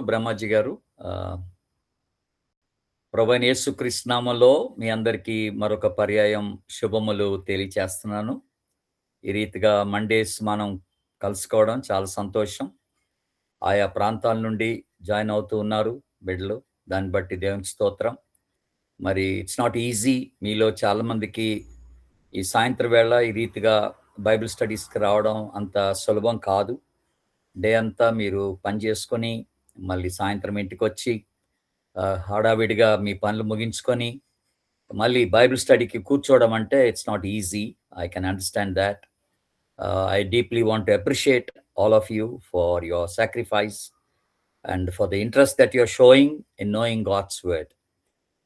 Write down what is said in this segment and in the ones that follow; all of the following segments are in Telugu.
బ్రహ్మాజీ గారు. ప్రభువైన యేసుక్రీస్తు నామములో మీ అందరికీ మరొక పర్యాయం శుభములు తెలియచేస్తున్నాను. ఈ రీతిగా మండేస్ మనం కలుసుకోవడం చాలా సంతోషం. ఆయా ప్రాంతాల నుండి జాయిన్ అవుతూ ఉన్నారు బిడ్డలు. దాన్ని బట్టి దేవునికి స్తోత్రం. మరి ఇట్స్ నాట్ ఈజీ. మీలో చాలామందికి ఈ సాయంత్రం వేళ ఈ రీతిగా బైబిల్ స్టడీస్‌కి రావడం అంత సులభం కాదు. డే అంతా మీరు పని చేసుకొని, మళ్ళీ సాయంత్రం ఇంటికొచ్చి హడావిడిగా మీ పనులు ముగించుకొని, మళ్ళీ బైబిల్ స్టడీకి కూర్చోవడం అంటే it's not easy. I can understand thought. I deeply want to appreciate all of you for your sacrifice and for the interest that you're showing in knowing God's word.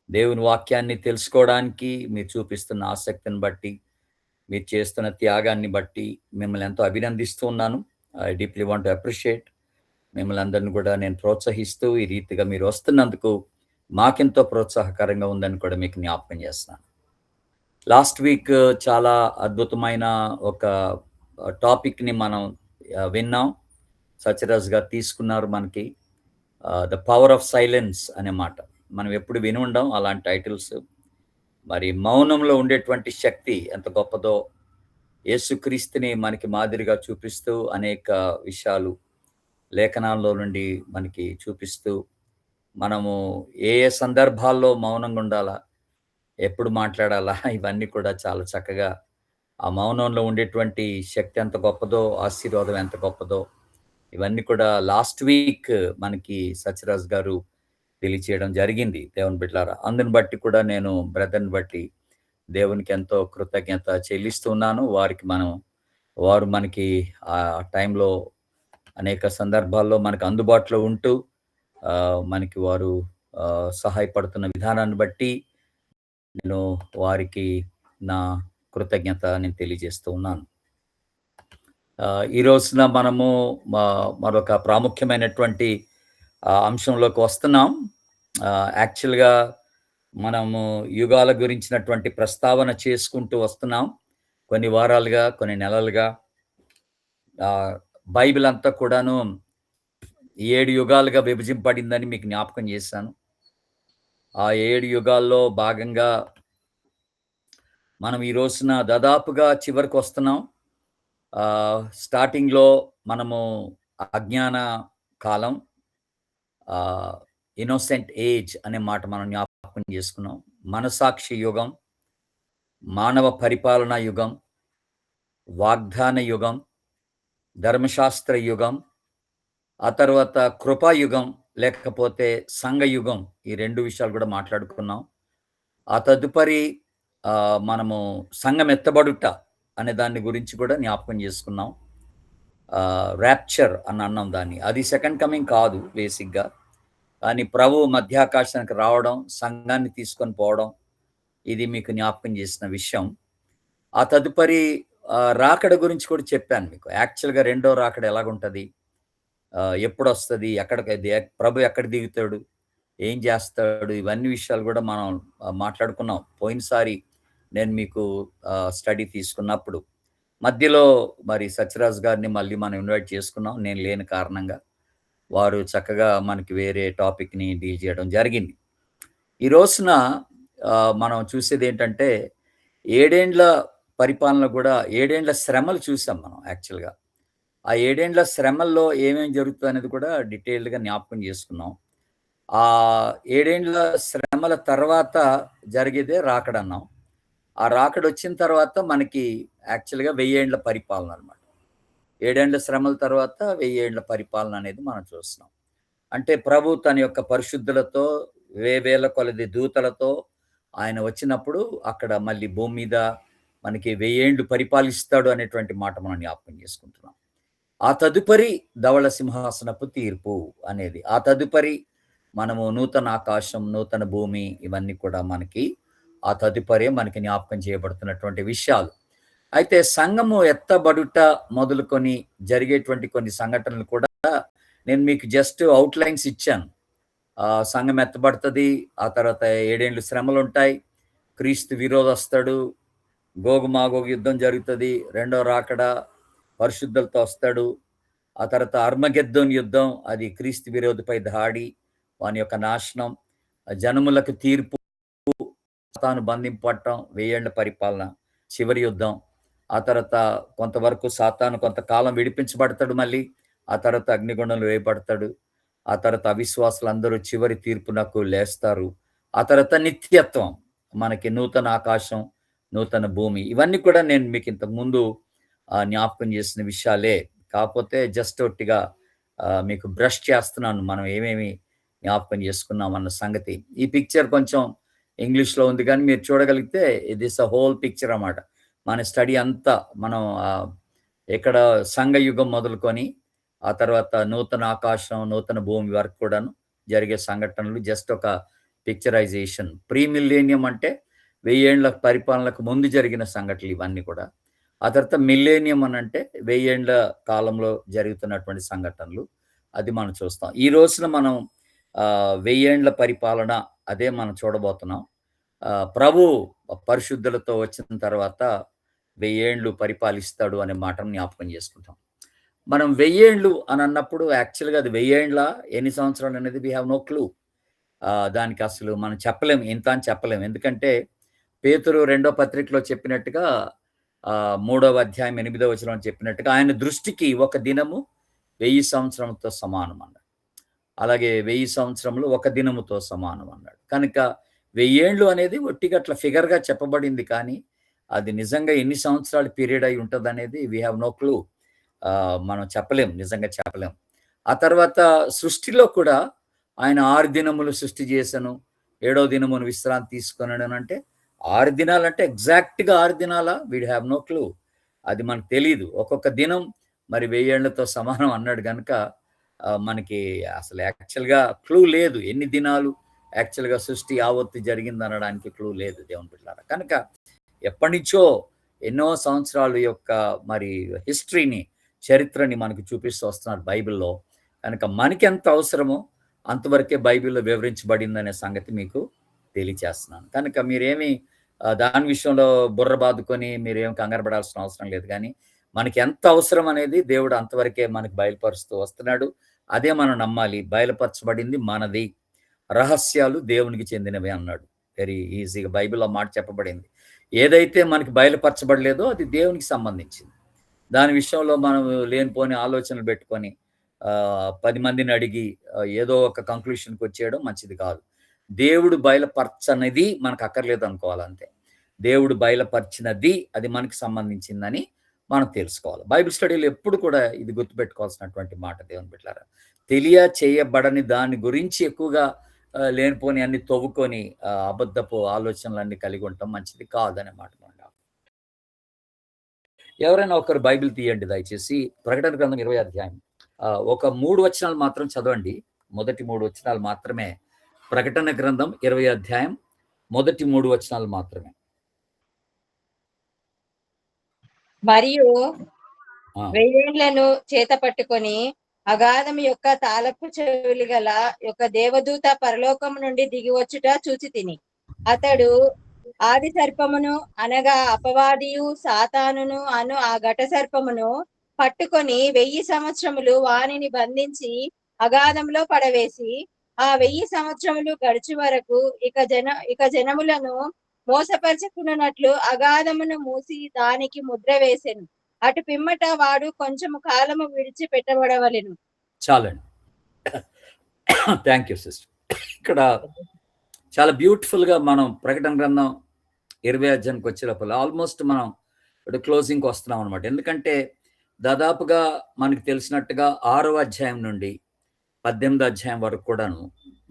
దేవుని వాక్యాన్ని తెలుసుకోవడానికి మీరు చూపిస్తున్న ఆసక్తిని బట్టి, మీరు చేస్తున్న త్యాగాన్ని బట్టి మిమ్మల్ని ఎంతో అభినందిస్తూ ఉన్నాను. I deeply want to appreciate. మిమ్మల్ని అందరిని కూడా నేను ప్రోత్సహిస్తూ ఈ రీతిగా మీరు వస్తున్నందుకు మాకెంతో ప్రోత్సాహకరంగా ఉందని కూడా మీకు జ్ఞాపకం చేస్తున్నాను. లాస్ట్ వీక్ చాలా అద్భుతమైన ఒక టాపిక్ని మనం విన్నాం. సత్యరాజ్ గారు తీసుకున్నారు మనకి ద పవర్ ఆఫ్ సైలెన్స్ అనే మాట. మనం ఎప్పుడు విని ఉండం అలాంటి టైటిల్స్. మరి మౌనంలో ఉండేటువంటి శక్తి ఎంత గొప్పదో, యేసుక్రీస్తుని మనకి మాదిరిగా చూపిస్తూ అనేక విషయాలు లేఖనాల్లో నుండి మనకి చూపిస్తూ, మనము ఏ ఏ సందర్భాల్లో మౌనంగా ఉండాలా, ఎప్పుడు మాట్లాడాలా, ఇవన్నీ కూడా చాలా చక్కగా ఆ మౌనంలో ఉండేటువంటి శక్తి ఎంత గొప్పదో, ఆశీర్వాదం ఎంత గొప్పదో, ఇవన్నీ కూడా లాస్ట్ వీక్ మనకి సత్యరాజ్ గారు తెలియచేయడం జరిగింది. దేవుని బిడ్డలారా, అందుని బట్టి కూడా నేను బ్రదర్ని బట్టి దేవునికి ఎంతో కృతజ్ఞత చెల్లిస్తున్నాను. వారు మనకి ఆ టైంలో అనేక సందర్భాల్లో మనకు అందుబాటులో ఉంటూ మనకి వారు సహాయపడుతున్న విధానాన్ని బట్టి నేను వారికి నా కృతజ్ఞత నేను తెలియజేస్తూ ఉన్నాను. ఈ రోజున మనము మరొక ప్రాముఖ్యమైనటువంటి అంశంలోకి వస్తున్నాం. యాక్చువల్గా మనము యుగాల గురించినటువంటి ప్రస్తావన చేసుకుంటూ వస్తున్నాం కొన్ని వారాలుగా, కొన్ని నెలలుగా. బైబిల్ అంతా కూడాను 7 యుగాలుగా విభజింపబడిందని మీకు జ్ఞాపకం చేశాను. ఆ 7 యుగాల్లో భాగంగా మనం ఈ రోజున దాదాపుగా చివరికి వస్తున్నాం. స్టార్టింగ్లో మనము అజ్ఞాన కాలం, ఇన్నోసెంట్ ఏజ్ అనే మాట మనం జ్ఞాపకం చేసుకున్నాం. మనసాక్షి యుగం, మానవ పరిపాలనా యుగం, వాగ్దాన యుగం, ధర్మశాస్త్ర యుగం, ఆ తర్వాత కృపాయుగం లేకపోతే సంఘయుగం, ఈ 2 విషయాలు కూడా మాట్లాడుకున్నాం. ఆ తదుపరి మనము సంఘం ఎత్తబడుట అనే దాని గురించి కూడా జ్ఞాపకం చేసుకున్నాం. ర్యాప్చర్ అని అన్నాం దాన్ని. అది సెకండ్ కమింగ్ కాదు బేసిక్గా, కానీ ప్రభు మధ్యాకాశానికి రావడం, సంఘాన్ని తీసుకొని పోవడం, ఇది మీకు జ్ఞాపకం చేసిన విషయం. ఆ తదుపరి రాకడ గురించి కూడా చెప్పాను మీకు. యాక్చువల్గా రెండో రాకడ ఎలాగుంటుంది, ఎప్పుడు వస్తుంది, ప్రభు ఎక్కడ దిగుతాడు, ఏం చేస్తాడు, ఇవన్నీ విషయాలు కూడా మనం మాట్లాడుకున్నాం పోయినసారి నేను మీకు స్టడీ తీసుకున్నప్పుడు. మధ్యలో మరి సత్యరాజ్ గారిని మళ్ళీ మనం ఇన్వైట్ చేసుకున్నాం, నేను లేని కారణంగా. వారు చక్కగా మనకి వేరే టాపిక్ని డీల్ చేయడం జరిగింది. ఈ రోజున మనం చూసేది ఏంటంటే 7 ఏండ్ల పరిపాలన కూడా 7 ఏండ్ల శ్రమలు చూసాం మనం. యాక్చువల్గా ఆ 7 ఏండ్ల శ్రమల్లో ఏమేమి జరుగుతుంది అనేది కూడా డీటెయిల్డ్గా జ్ఞాపకం చేసుకున్నాం. ఆ 7 ఏండ్ల శ్రమల తర్వాత జరిగేదే రాకడన్నాం. ఆ రాకడ వచ్చిన తర్వాత మనకి యాక్చువల్గా 1000 ఏండ్ల పరిపాలన అనమాట. 7 ఏండ్ల శ్రమల తర్వాత 1000 ఏండ్ల పరిపాలన అనేది మనం చూస్తున్నాం. అంటే ప్రభు తన యొక్క పరిశుద్ధులతో, వేవేల కొలది దూతలతో ఆయన వచ్చినప్పుడు అక్కడ మళ్ళీ భూమి మీద మనకి 1000 ఏండ్లు పరిపాలిస్తాడు అనేటువంటి మాట మనం జ్ఞాపకం చేసుకుంటున్నాం. ఆ తదుపరి ధవళ సింహాసనపు తీర్పు అనేది, ఆ తదుపరి మనము నూతన ఆకాశం, నూతన భూమి, ఇవన్నీ కూడా మనకి ఆ తదుపరి మనకి జ్ఞాపకం చేయబడుతున్నటువంటి విషయాలు. అయితే సంఘము ఎత్తబడుట మొదలుకొని జరిగేటువంటి కొన్ని సంఘటనలు కూడా నేను మీకు జస్ట్ అవుట్లైన్స్ ఇచ్చాను. సంఘం ఎత్తబడుతుంది, ఆ తర్వాత 7 ఏండ్లు శ్రమలు ఉంటాయి, క్రీస్తు విరోధస్తాడు, గోగు మాగోగు యుద్ధం జరుగుతుంది, రెండో రాకడ, పరిశుద్ధులతో వస్తాడు, ఆ తర్వాత అర్మగెద్దోన్ యుద్ధం, అది క్రీస్తు విరోధిపై దాడి, వాని యొక్క నాశనం, జనములకు తీర్పు, తాను బంధింపబడటం, 1000 ఏళ్ల పరిపాలన, చివరి యుద్ధం. ఆ తర్వాత కొంతవరకు సాతాను కొంతకాలం విడిపించబడతాడు మళ్ళీ. ఆ తర్వాత అగ్నిగుండంలో వేయబడతాడు. ఆ తర్వాత అవిశ్వాసులందరూ చివరి తీర్పునకు లేస్తారు. ఆ తర్వాత నిత్యత్వం, మనకి నూతన ఆకాశం, నూతన భూమి. ఇవన్నీ కూడా నేను మీకు ఇంతకు ముందు జ్ఞాపకం చేసిన విషయాలే. కాకపోతే జస్ట్ ఒట్టిగా మీకు బ్రష్ చేస్తున్నాను. మనం ఏమేమి జ్ఞాపకం చేసుకున్నాం అన్న సంగతి. ఈ పిక్చర్ కొంచెం ఇంగ్లీష్‌లో ఉంది గానీ మీరు చూడగలిగితే it is a whole picture అన్నమాట. మన స్టడీ అంతా మనం ఇక్కడ సంఘయుగం మొదలుకొని, ఆ తర్వాత నూతన ఆకాశం, నూతన భూమి వరకు కూడాను జరిగే సంఘటనలు జస్ట్ ఒక పిక్చరైజేషన్. ప్రీ మిల్లేనియం అంటే 1000 ఏళ్ల పరిపాలనకు ముందు జరిగిన సంఘటనలు ఇవన్నీ కూడా. ఆ తర్వాత మిల్లేనియం అనంటే 1000 ఏండ్ల కాలంలో జరుగుతున్నటువంటి సంఘటనలు. అది మనం చూస్తాం. ఈ రోజున మనం 1000 ఏండ్ల పరిపాలన అదే మనం చూడబోతున్నాం. ప్రభు పరిశుద్ధులతో వచ్చిన తర్వాత 1000 ఏండ్లు పరిపాలిస్తాడు అనే మాటను జ్ఞాపకం చేసుకుంటాం. మనం 1000 ఏండ్లు అని అన్నప్పుడు యాక్చువల్‌గా అది 1000 ఏండ్లా, ఎన్ని సంవత్సరాలు అనేది వి హావ్ నో క్లూ. దానికి అసలు మనం చెప్పలేం. ఇంత అని చెప్పలేం. ఎందుకంటే పేతురు రెండో పత్రికలో చెప్పినట్టుగా మూడవ అధ్యాయం 8వ వచనంలో చెప్పినట్టుగా ఆయన దృష్టికి ఒక దినము 1000 సంవత్సరంతో సమానం అన్నాడు. అలాగే 1000 సంవత్సరములు ఒక దినముతో సమానం అన్నాడు. కనుక 1000 ఏండ్లు అనేది ఒట్టిగా అట్లా ఫిగర్‌గా చెప్పబడింది కానీ, అది నిజంగా ఎన్ని సంవత్సరాల పీరియడ్ అయి ఉంటదనేది వి హావ్ నో క్లూ. మనం చెప్పలేం. నిజంగా చెప్పలేం. ఆ తర్వాత సృష్టిలో కూడా ఆయన 6 దినములు సృష్టి చేసెను, 7వ దినమున విశ్రాంతి తీసుకొనెననంటే 6 దినాలంటే ఎగ్జాక్ట్‌గా 6 దినాలా? We have no clue. అది మనకు తెలీదు. ఒక్కొక్క దినం మరి 1000 ఏళ్లతో సమానం అన్నాడు గనక మనకి అసలు యాక్చువల్‌గా క్లూ లేదు. ఎన్ని దినాలు యాక్చువల్‌గా సృష్టి యావత్తు జరిగిందనడానికి క్లూ లేదు దేవుని బిడ్డలారా. కనుక ఎప్పటినుంచో ఎన్నో సంవత్సరాల యొక్క మరి హిస్టరీని, చరిత్రని మనకు చూపిస్తూ వస్తున్నారు బైబిల్‌లో. కనుక మనకెంత అవసరమో అంతవరకే బైబిల్‌లో వివరించబడిందనే సంగతి మీకు తెలియచేస్తున్నాను. కనుక మీరేమి దాని విషయంలో బుర్ర బాదుకొని మీరేం కంగారు పడాల్సిన అవసరం లేదు గానీ, మనకి ఎంత అవసరం అనేది దేవుడు అంతవరకే మనకు బయలుపరుస్తూ వస్తున్నాడు. అదే మనం నమ్మాలి. బయలుపరచబడింది మనది. రహస్యాలు దేవునికి చెందినవి అన్నాడు. వెరీ ఈజీగా బైబిల్‌లో మాట చెప్పబడింది. ఏదైతే మనకి బయలుపరచబడలేదో అది దేవునికి సంబంధించింది. దాని విషయంలో మనం లేనిపోని ఆలోచనలు పెట్టుకొని 10 మందిని అడిగి ఏదో ఒక కంక్లూషన్‌కి వచ్చేయడం మంచిది కాదు. దేవుడు బయలుపరచనిది మనకు అక్కర్లేదు అనుకోవాలంతే. దేవుడు బయలుపరిచినది అది మనకి సంబంధించిందని మనం తెలుసుకోవాలి. బైబిల్ స్టడీలో ఎప్పుడు కూడా ఇది గుర్తుపెట్టుకోవాల్సినటువంటి మాట దేవుని బిడ్డలారా. తెలియచేయబడని దాని గురించి ఎక్కువగా లేనిపోని అన్ని తవ్వుకొని అబద్ధపు ఆలోచనలన్నీ కలిగి ఉండటం మంచిది కాదనే మాట మనం. ఎవరైనా ఒకరు బైబిల్ తీయండి దయచేసి. ప్రకటన గ్రంథం 20 అధ్యాయం. ఒక 3 వచనాలు మాత్రం చదవండి. మొదటి 3 వచనాలు మాత్రమే. ప్రకటన గ్రంథం 20 అధ్యాయం మొదటి 3 వచనాలు మాత్రమే. మరియు 1000 ఏండ్లను చేత పట్టుకొని అగాధం యొక్క తాళపు చెవులు గల యొక్క దేవదూత పరలోకము నుండి దిగివచ్చుట చూచి తిని. అతడు ఆది సర్పమును అనగా అపవాదియు సాతానును అను ఆ ఘట సర్పమును పట్టుకొని 1000 సంవత్సరములు వానిని బంధించి అగాధంలో పడవేసి ఆ 1000 సంవత్సరములు గడిచి వరకు ఇక జనములను మోసపరచుకున్నట్లు అగాధమును మూసి దానికి ముద్ర వేసెను. అటు పిమ్మట వాడు కొంచెము కాలము విడిచి పెట్టబడవలెను. చాలండి. Thank you sister. ఇక్కడ చాలా బ్యూటిఫుల్‌గా మనం ప్రకటన గ్రంథం 20 అధ్యాయానికి వచ్చే లోపల ఆల్మోస్ట్ మనం ఇప్పుడు క్లోజింగ్‌కి వస్తున్నాం అనమాట. ఎందుకంటే దాదాపుగా మనకి తెలిసినట్టుగా 6వ అధ్యాయం నుండి 18వ అధ్యాయం వరకు కూడాను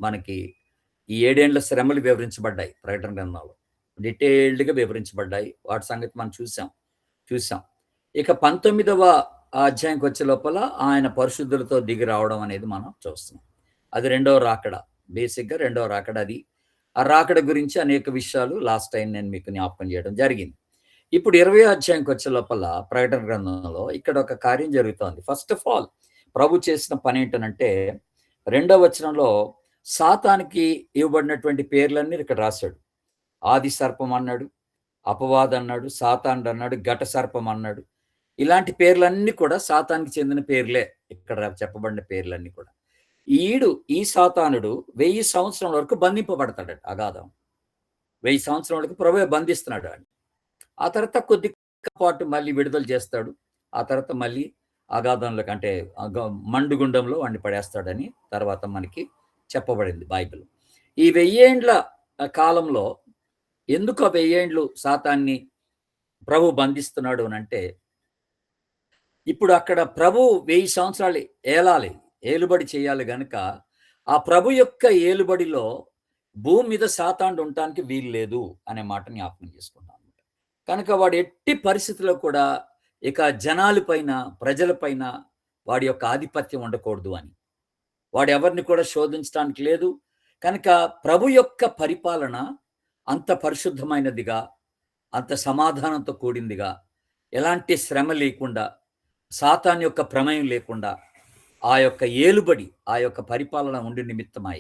మనకి ఈ 7 ఏండ్ల శ్రమలు వివరించబడ్డాయి ప్రకటన గ్రంథంలో. డీటెయిల్డ్‌గా వివరించబడ్డాయి. వాటి సంగతి మనం చూసాం. ఇక 19వ అధ్యాయంకి వచ్చే లోపల ఆయన పరిశుద్ధులతో దిగి రావడం అనేది మనం చూస్తున్నాం. అది రెండవ రాకడ. బేసిక్‌గా రెండవ రాకడ అది. ఆ రాకడ గురించి అనేక విషయాలు లాస్ట్ టైం నేను మీకు జ్ఞాపకం చేయడం జరిగింది. ఇప్పుడు 20వ అధ్యాయంకి వచ్చే లోపల ప్రకటన గ్రంథంలో ఇక్కడ ఒక కార్యం జరుగుతోంది. ఫస్ట్ ఆఫ్ ఆల్ ప్రభు చేసిన పని ఏంటనంటే 2వ వచనంలో సాతానికి ఇవ్వబడినటువంటి పేర్లన్నీ ఇక్కడ రాశాడు. ఆది సర్పం అన్నాడు, అపవాది అన్నాడు, సాతానుడు అన్నాడు, ఘట సర్పం అన్నాడు. ఇలాంటి పేర్లన్నీ కూడా సాతానికి చెందిన పేర్లే ఇక్కడ చెప్పబడిన పేర్లన్నీ కూడా. ఈ సాతానుడు 1000 సంవత్సరం వరకు బంధింపబడతాడట అగాధం. 1000 సంవత్సరం వరకు ప్రభువే బంధిస్తున్నాడు అని. ఆ తర్వాత కొద్ది పాటు మళ్ళీ విడుదల చేస్తాడు. ఆ తర్వాత మళ్ళీ అగాధంలోకి, అంటే మండుగుండంలో వాడిని పడేస్తాడని తర్వాత మనకి చెప్పబడింది బైబిల్. ఈ 1000 ఏండ్ల కాలంలో ఎందుకు ఆ 1000 ఏండ్లు సాతాన్ని ప్రభు బంధిస్తున్నాడు అని అంటే, ఇప్పుడు అక్కడ ప్రభు 1000 సంవత్సరాలు ఏలుబడి చేయాలి గనుక, ఆ ప్రభు యొక్క ఏలుబడిలో భూమి మీద సాతానుడు ఉండటానికి వీలు లేదు అనే మాట జ్ఞాపకం చేసుకుంటాం. కనుక వాడు ఎట్టి పరిస్థితుల్లో కూడా ఇక జనాలపైన, ప్రజలపైన వాడి యొక్క ఆధిపత్యం ఉండకూడదు అని. వాడు ఎవరిని కూడా శోధించడానికి లేదు. కనుక ప్రభు యొక్క పరిపాలన అంత పరిశుద్ధమైనదిగా, అంత సమాధానంతో కూడిందిగా, ఎలాంటి శ్రమ లేకుండా, సాతాను యొక్క ప్రమేయం లేకుండా ఆ యొక్క ఏలుబడి, ఆ యొక్క పరిపాలన ఉండి నిమిత్తమై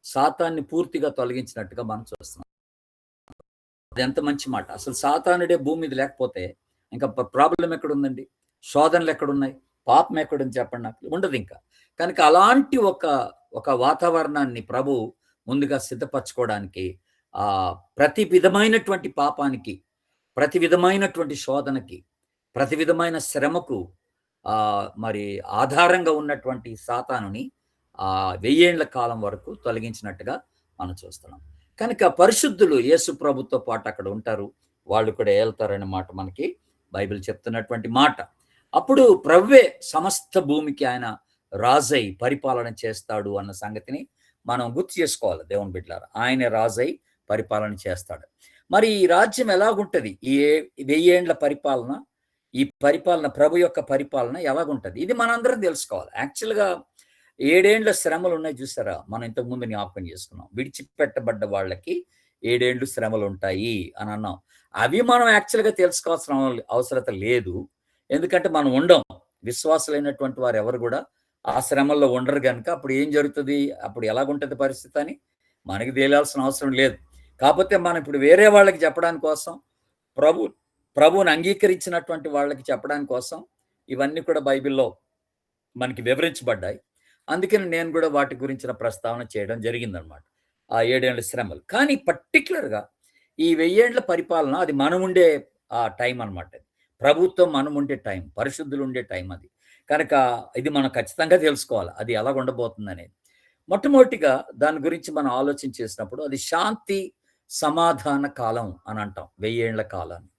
సాతాన్ని పూర్తిగా తొలగించినట్టుగా మనం చూస్తున్నాం. అది ఎంత మంచి మాట. అసలు సాతానుడే భూమి మీద లేకపోతే ఇంకా ప్రాబ్లం ఎక్కడుందండి? శోధనలు ఎక్కడున్నాయి? పాపం ఎక్కడుంది చెప్పండి నాకు? ఉండదు ఇంకా. కనుక అలాంటి ఒక వాతావరణాన్ని ప్రభు ముందుగా సిద్ధపరచుకోవడానికి, ప్రతి విధమైనటువంటి పాపానికి, ప్రతి విధమైనటువంటి శోధనకి, ప్రతి విధమైన శ్రమకు మరి ఆధారంగా ఉన్నటువంటి సాతానుని 1000 ఏండ్ల కాలం వరకు తొలగించినట్టుగా మనం చూస్తున్నాం. కనుక పరిశుద్ధులు యేసు ప్రభుతో పాటు అక్కడ ఉంటారు, వాళ్ళు కూడా ఏళ్తారనే మాట మనకి బైబిల్ చెప్తున్నటువంటి మాట. అప్పుడు ప్రభువే సమస్త భూమికి ఆయన రాజై పరిపాలన చేస్తాడు అన్న సంగతిని మనం గుర్తు చేసుకోవాలి. దేవుని బిడ్డలారా, ఆయన రాజై పరిపాలన చేస్తాడు. మరి ఈ రాజ్యం ఎలాగుంటది? ఈ 1000 ఏండ్ల పరిపాలన, ఈ పరిపాలన, ప్రభు యొక్క పరిపాలన ఎలాగుంటది? ఇది మనందరం తెలుసుకోవాలి. యాక్చువల్గా 7 ఏండ్ల శ్రమలు ఉన్నాయి చూసారా, మనం ఇంతకుముందు జ్ఞాపకం చేసుకున్నాం. విడిచిపెట్టబడ్డ వాళ్ళకి 7 ఏండ్లు శ్రమలు ఉంటాయి అని అన్నాం. అవి మనం యాక్చువల్గా తెలుసుకోవాల్సిన అవసరత లేదు. ఎందుకంటే మనం ఉండం, విశ్వాసులైనటువంటి వారు ఎవరు కూడా ఆ శ్రమల్లో ఉండరు కనుక అప్పుడు ఏం జరుగుతుంది, అప్పుడు ఎలాగుంటుంది పరిస్థితి అని మనకి తెలియాల్సిన అవసరం లేదు. కాకపోతే మనం ఇప్పుడు వేరే వాళ్ళకి చెప్పడానికి కోసం, ప్రభువుని అంగీకరించినటువంటి వాళ్ళకి చెప్పడానికి కోసం ఇవన్నీ కూడా బైబిల్లో మనకి వివరించబడ్డాయి. అందుకని నేను కూడా వాటి గురించిన ప్రస్తావన చేయడం జరిగిందనమాట, ఆ 7 ఏండ్ల శ్రమలు. కానీ పర్టికులర్గా ఈ 1000 ఏండ్ల పరిపాలన, అది మనం ఉండే ఆ టైం అనమాట. ప్రభుత్వం మనం ఉండే టైం, పరిశుద్ధులు ఉండే టైం అది. కనుక ఇది మనం ఖచ్చితంగా తెలుసుకోవాలి, అది ఎలా ఉండబోతుంది అనేది. మొట్టమొదటిగా దాని గురించి మనం ఆలోచన చేసినప్పుడు అది శాంతి సమాధాన కాలం అని అంటాం. 1000 ఏండ్ల కాలాన్ని,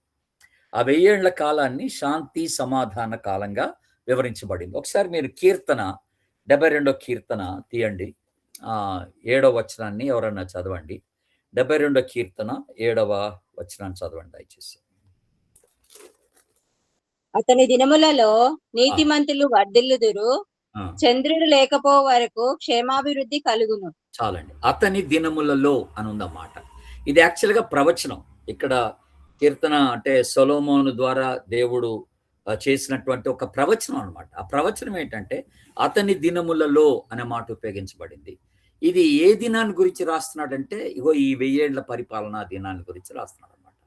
ఆ 1000 ఏండ్ల కాలాన్ని శాంతి సమాధాన కాలంగా వివరించబడింది. ఒకసారి మీరు కీర్తన 72వ కీర్తన తీయండి, 7వ వచనాన్ని ఎవరన్నా చదవండి. 72వ కీర్తన 7వ వచనాన్ని చదవండి దయచేసి. అతని దినములలో నీతిమంతులు వర్ధిల్లుదురు, చంద్రుడు లేకపో వరకు క్షేమాభివృద్ధి కలుగును. చాలండి, అతని దినములలో అని ఉందన్నమాట. ఇది యాక్చువల్గా ప్రవచనం. ఇక్కడ కీర్తన అంటే సొలొమోను ద్వారా దేవుడు చేసినటువంటి ఒక ప్రవచనం అనమాట. ఆ ప్రవచనం ఏంటంటే అతని దినములలో అనే మాట ఉపయోగించబడింది. ఇది ఏ దినాన్ని గురించి రాస్తున్నాడంటే, ఇగో ఈ 1000 ఏండ్ల పరిపాలన దినాన్ని గురించి రాస్తున్నాడు అనమాట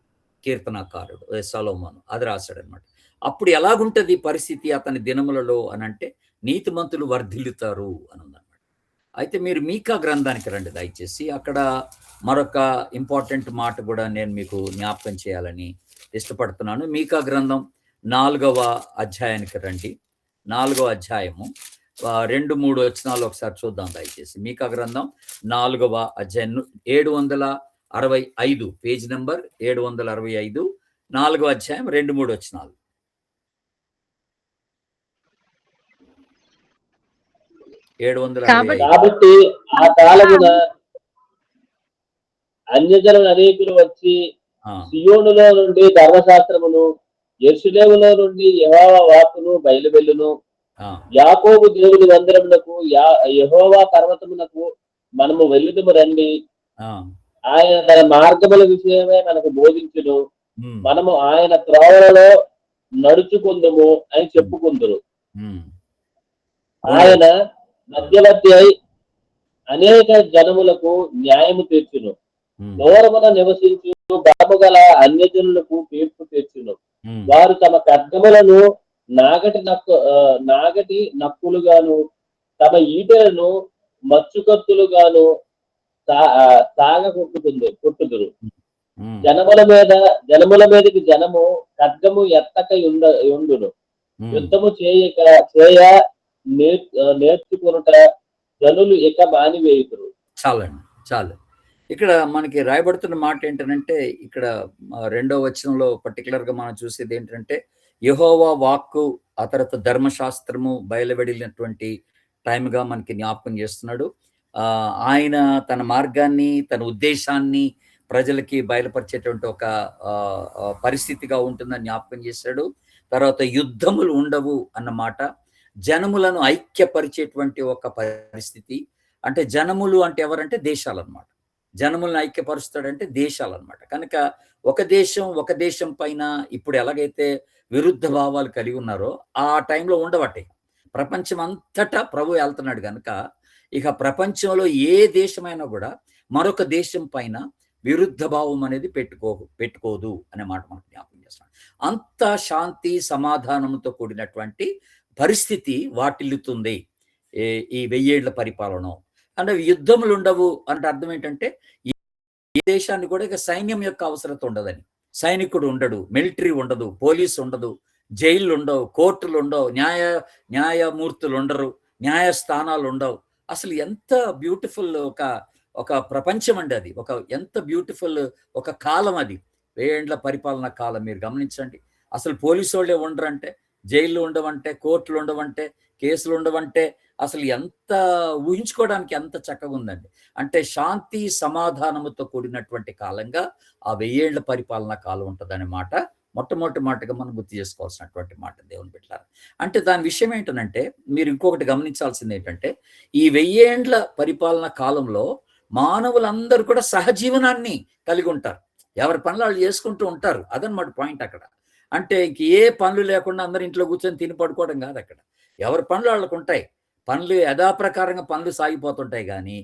కీర్తనకారుడు సొలొమోను. అది రాశాడు అనమాట. అప్పుడు ఎలాగుంటది పరిస్థితి అతని దినములలో అని అంటే, నీతిమంతులు వర్ధిల్లుతారు అని ఉందన్నమాట. అయితే మీరు మీకా గ్రంథానికి రండి దయచేసి. అక్కడ మరొక ఇంపార్టెంట్ మాట కూడా నేను మీకు జ్ఞాపకం చేయాలని ఇష్టపడుతున్నాను. మీకా గ్రంథం 4వ అధ్యాయానికి రండి. 4వ అధ్యాయము 2-3 వచనాలు ఒకసారి చూద్దాం దయచేసి. మీకా గ్రంథం 4వ అధ్యాయం 765, పేజ్ నెంబర్ 765, 4వ అధ్యాయం 2-3 వచనాలు. కాబట్టి ఆ కాలమున అన్యజనులు అనేకులు వచ్చి సియోనులో నుండి ధర్మశాస్త్రమును, యెరూషలేములో నుండి యెహోవా వాక్కును బయలువెళ్ళును. యాకోబు దేవుని మందిరమునకు, యెహోవా పర్వతమునకు మనము వెళ్ళుదుము రండి. ఆయన తన మార్గముల విషయమే మనకు బోధించును. మనము ఆయన త్రోవలలో నడుచుకుందుము అని చెప్పుకుందురు. ఆయన మధ్యవర్తి అయి అనేక జనములకు న్యాయము తీర్చును. దూరమున నివసించు బలము గల అన్యజనులకు తీర్పు తీర్చును. వారు తమ ఖడ్గములను నాగటి నక్కులుగాను తమ ఈటెలను మచ్చుకత్తులుగాను సాగ కొట్టుదురు. జనముల మీదకి జనము ఖడ్గము ఎత్తక యుండును. యుద్ధము చేయ నేర్చుకునుట జనులు ఇక మానివేయుదురు. చాలండి, చాలు. ఇక్కడ మనకి రాయబడుతున్న మాట ఏంటంటే, ఇక్కడ 2వ వచనంలో పర్టికులర్ గా మనం చూసేది ఏంటంటే, యెహోవా వాక్కు ఆ తర్వాత ధర్మశాస్త్రము బయలువెడినటువంటి టైంగా మనకి జ్ఞాపకం చేస్తున్నాడు. ఆయన తన మార్గాన్ని, తన ఉద్దేశాన్ని ప్రజలకి బయలుపరిచేటువంటి ఒక పరిస్థితిగా ఉంటుందని జ్ఞాపకం చేశాడు. తర్వాత యుద్ధములు ఉండవు అన్నమాట, జనములను ఐక్యపరిచేటువంటి ఒక పరిస్థితి. అంటే జనములు అంటే ఎవరంటే దేశాలు అన్నమాట. జనములను ఐక్యపరుస్తాడంటే దేశాలు అన్నమాట. కనుక ఒక దేశం పైన ఇప్పుడు ఎలాగైతే విరుద్ధ భావాలు కలిగి ఉన్నారో ఆ టైంలో ఉండవట్టే. ప్రపంచం అంతటా ప్రభు వెళ్తున్నాడు కనుక ఇక ప్రపంచంలో ఏ దేశమైనా కూడా మరొక దేశం పైన విరుద్ధ భావం అనేది పెట్టుకోదు అనే మాట మనకు జ్ఞాపకం చేస్తున్నాడు. అంత శాంతి సమాధానంతో కూడినటువంటి పరిస్థితి వాటిల్లుతుంది ఈ 1000 ఏళ్ల పరిపాలన. అంటే యుద్ధములు ఉండవు అంటే అర్థం ఏంటంటే, ఈ దేశాన్ని కూడా ఇక సైన్యం యొక్క అవసరత ఉండదని. సైనికుడు ఉండడు, మిలిటరీ ఉండదు, పోలీసు ఉండదు, జైళ్ళు ఉండవు, కోర్టులు ఉండవు, న్యాయమూర్తులు ఉండరు, న్యాయస్థానాలు ఉండవు. అసలు ఎంత బ్యూటిఫుల్ ఒక ప్రపంచం అండి అది. ఎంత బ్యూటిఫుల్ ఒక కాలం అది, 1000 ఏళ్ల పరిపాలన కాలం. మీరు గమనించండి, అసలు పోలీసు వాళ్ళే ఉండరంటే, జైళ్ళు ఉండవంటే, కోర్టులు ఉండవంటే, కేసులు ఉండవంటే, అసలు ఎంత ఊహించుకోవడానికి ఎంత చక్కగా ఉందండి. అంటే శాంతి సమాధానముతో కూడినటువంటి కాలంగా ఆ 1000 ఏళ్ల పరిపాలన కాలం ఉంటుందనే మాట మొట్టమొదటి మాటగా మనం గుర్తు చేసుకోవాల్సినటువంటి మాట దేవుని బిడ్డలారా. అంటే దాని విషయం ఏంటంటే, మీరు ఇంకొకటి గమనించాల్సింది ఏంటంటే, ఈ 1000 ఏళ్ల పరిపాలన కాలంలో మానవులందరూ కూడా సహజీవనాన్ని కలిగి ఉంటారు. ఎవరి పనులు వాళ్ళు చేసుకుంటూ ఉంటారు. అదనమాట పాయింట్ అక్కడ. అంటే ఇంక ఏ పనులు లేకుండా అందరు ఇంట్లో కూర్చొని తిని పడుకోవడం కాదు అక్కడ. ఎవరి పనులు వాళ్ళకు ఉంటాయి. పనులు యథాప్రకారంగా పనులు సాగిపోతుంటాయి కానీ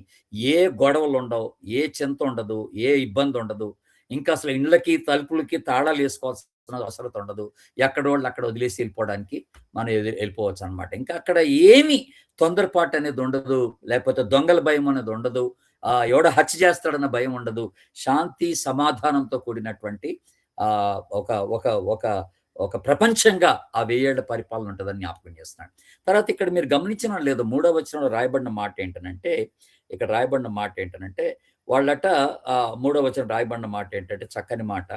ఏ గొడవలు ఉండవు, ఏ చింత ఉండదు, ఏ ఇబ్బంది ఉండదు. ఇంకా అసలు ఇండ్లకి తలుపులకి తాళాలు వేసుకోవాల్సిన అవసరం ఉండదు. ఎక్కడోళ్ళు అక్కడ వదిలేసి వెళ్ళిపోవడానికి మనం వెళ్ళిపోవచ్చు అనమాట. ఇంకా అక్కడ ఏమి తొందరపాటు అనేది ఉండదు, లేకపోతే దొంగల భయం అనేది ఉండదు, ఎవడ హత్య చేస్తాడన్న భయం ఉండదు. శాంతి సమాధానంతో కూడినటువంటి ఒక ఒక ఒక ఒక ప్రపంచంగా ఆ 1000 ఏళ్ల పరిపాలన ఉంటుందని జ్ఞాపకం చేస్తున్నాడు. తర్వాత ఇక్కడ మీరు గమనించిన లేదు, 3వ వచనంలో రాయబడిన మాట ఏంటనంటే, ఇక్కడ రాయబడిన మాట ఏంటనంటే, వాళ్ళట 3వ వచనం రాయబడిన మాట ఏంటంటే చక్కని మాట,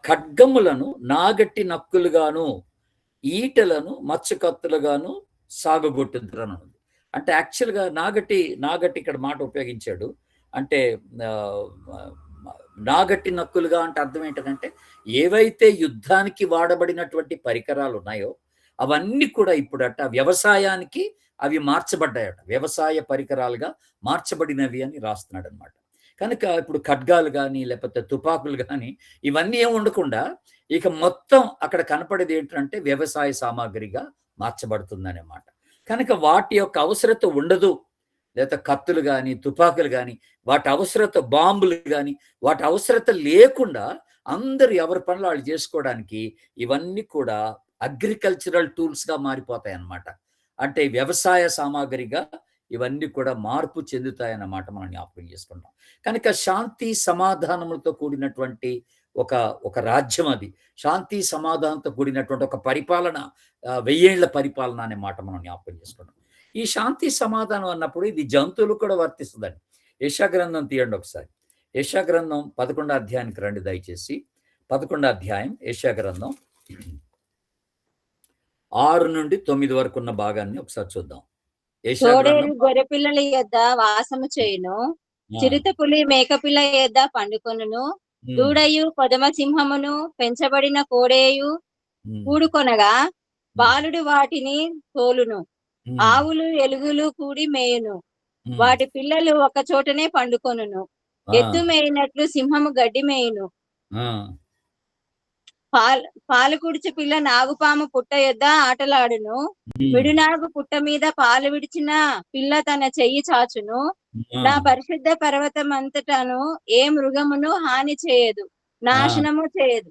ఖడ్గములను నాగట్టి నక్కులుగాను ఈటలను మచ్చకత్తులుగాను సాగగొట్టుదురని ఉంది. అంటే యాక్చువల్గా నాగట్టి ఇక్కడ మాట ఉపయోగించాడు. అంటే నాగట్టి నక్కులుగా అంటే అర్థం ఏంటంటే, ఏవైతే యుద్ధానికి వాడబడినటువంటి పరికరాలు ఉన్నాయో అవన్నీ కూడా ఇప్పుడట వ్యవసాయానికి అవి మార్చబడ్డాయట, వ్యవసాయ పరికరాలుగా మార్చబడినవి అని రాస్తున్నాడు అనమాట. కనుక ఇప్పుడు ఖడ్గాలు కానీ లేకపోతే తుపాకులు కానీ ఇవన్నీ ఏమి ఉండకుండా ఇక మొత్తం అక్కడ కనపడేది ఏంటంటే వ్యవసాయ సామాగ్రిగా మార్చబడుతుంది మాట. కనుక వాటి యొక్క అవసరత ఉండదు. లేదా కత్తులు కానీ తుపాకులు కానీ వాటి అవసరత, బాంబులు కానీ వాటి అవసరత లేకుండా అందరు ఎవరి పనులు వాళ్ళు చేసుకోవడానికి ఇవన్నీ కూడా అగ్రికల్చరల్ టూల్స్గా మారిపోతాయి అన్నమాట. అంటే వ్యవసాయ సామాగ్రిగా ఇవన్నీ కూడా మార్పు చెందుతాయన్నమాట మనం జ్ఞాపకం చేసుకుంటాం. కనుక శాంతి సమాధానములతో కూడినటువంటి ఒక రాజ్యం అది. శాంతి సమాధానంతో కూడినటువంటి ఒక పరిపాలన, 1000 ఏళ్ల పరిపాలన అనే మాట మనం జ్ఞాపకం చేసుకుంటాం. ఈ శాంతి సమాధానం అన్నప్పుడు ఇది జంతువులు కూడా వర్తిస్తుందండి. యెషయా గ్రంథం తీయండి ఒకసారి. యెషయా గ్రంథం 11వ అధ్యాయానికి రండి దయచేసి. 11వ అధ్యాయం యెషయా గ్రంథం 6 నుండి 9 వరకు ఉన్న భాగాన్ని ఒకసారి చూద్దాం. గొర్రె పిల్లల యొద్ద వాసము చేయును, చిరుత పులి మేకపిల్ల యొద్ద పండుకొనును, దూడయు కొదమ సింహమును పెంచబడిన కోడేయు కూడుకొనగా బాలుడు వాటిని తోలును, ఆవులు ఎలుగులు కూడి మేయును, వాటి పిల్లలు ఒక చోటనే పండుకొనును, ఎద్దు మేయినట్లు సింహము గడ్డి మేయును, పాలు కుడిచి పిల్ల నాగుపాము పుట్ట యొద్ద ఆటలాడును, మిడునాగు పుట్ట మీద పాలు విడిచిన పిల్ల తన చెయ్యి చాచును, నా పరిశుద్ధ పర్వతం అంతటాను ఏ మృగమును హాని చేయదు, నాశనము చేయదు.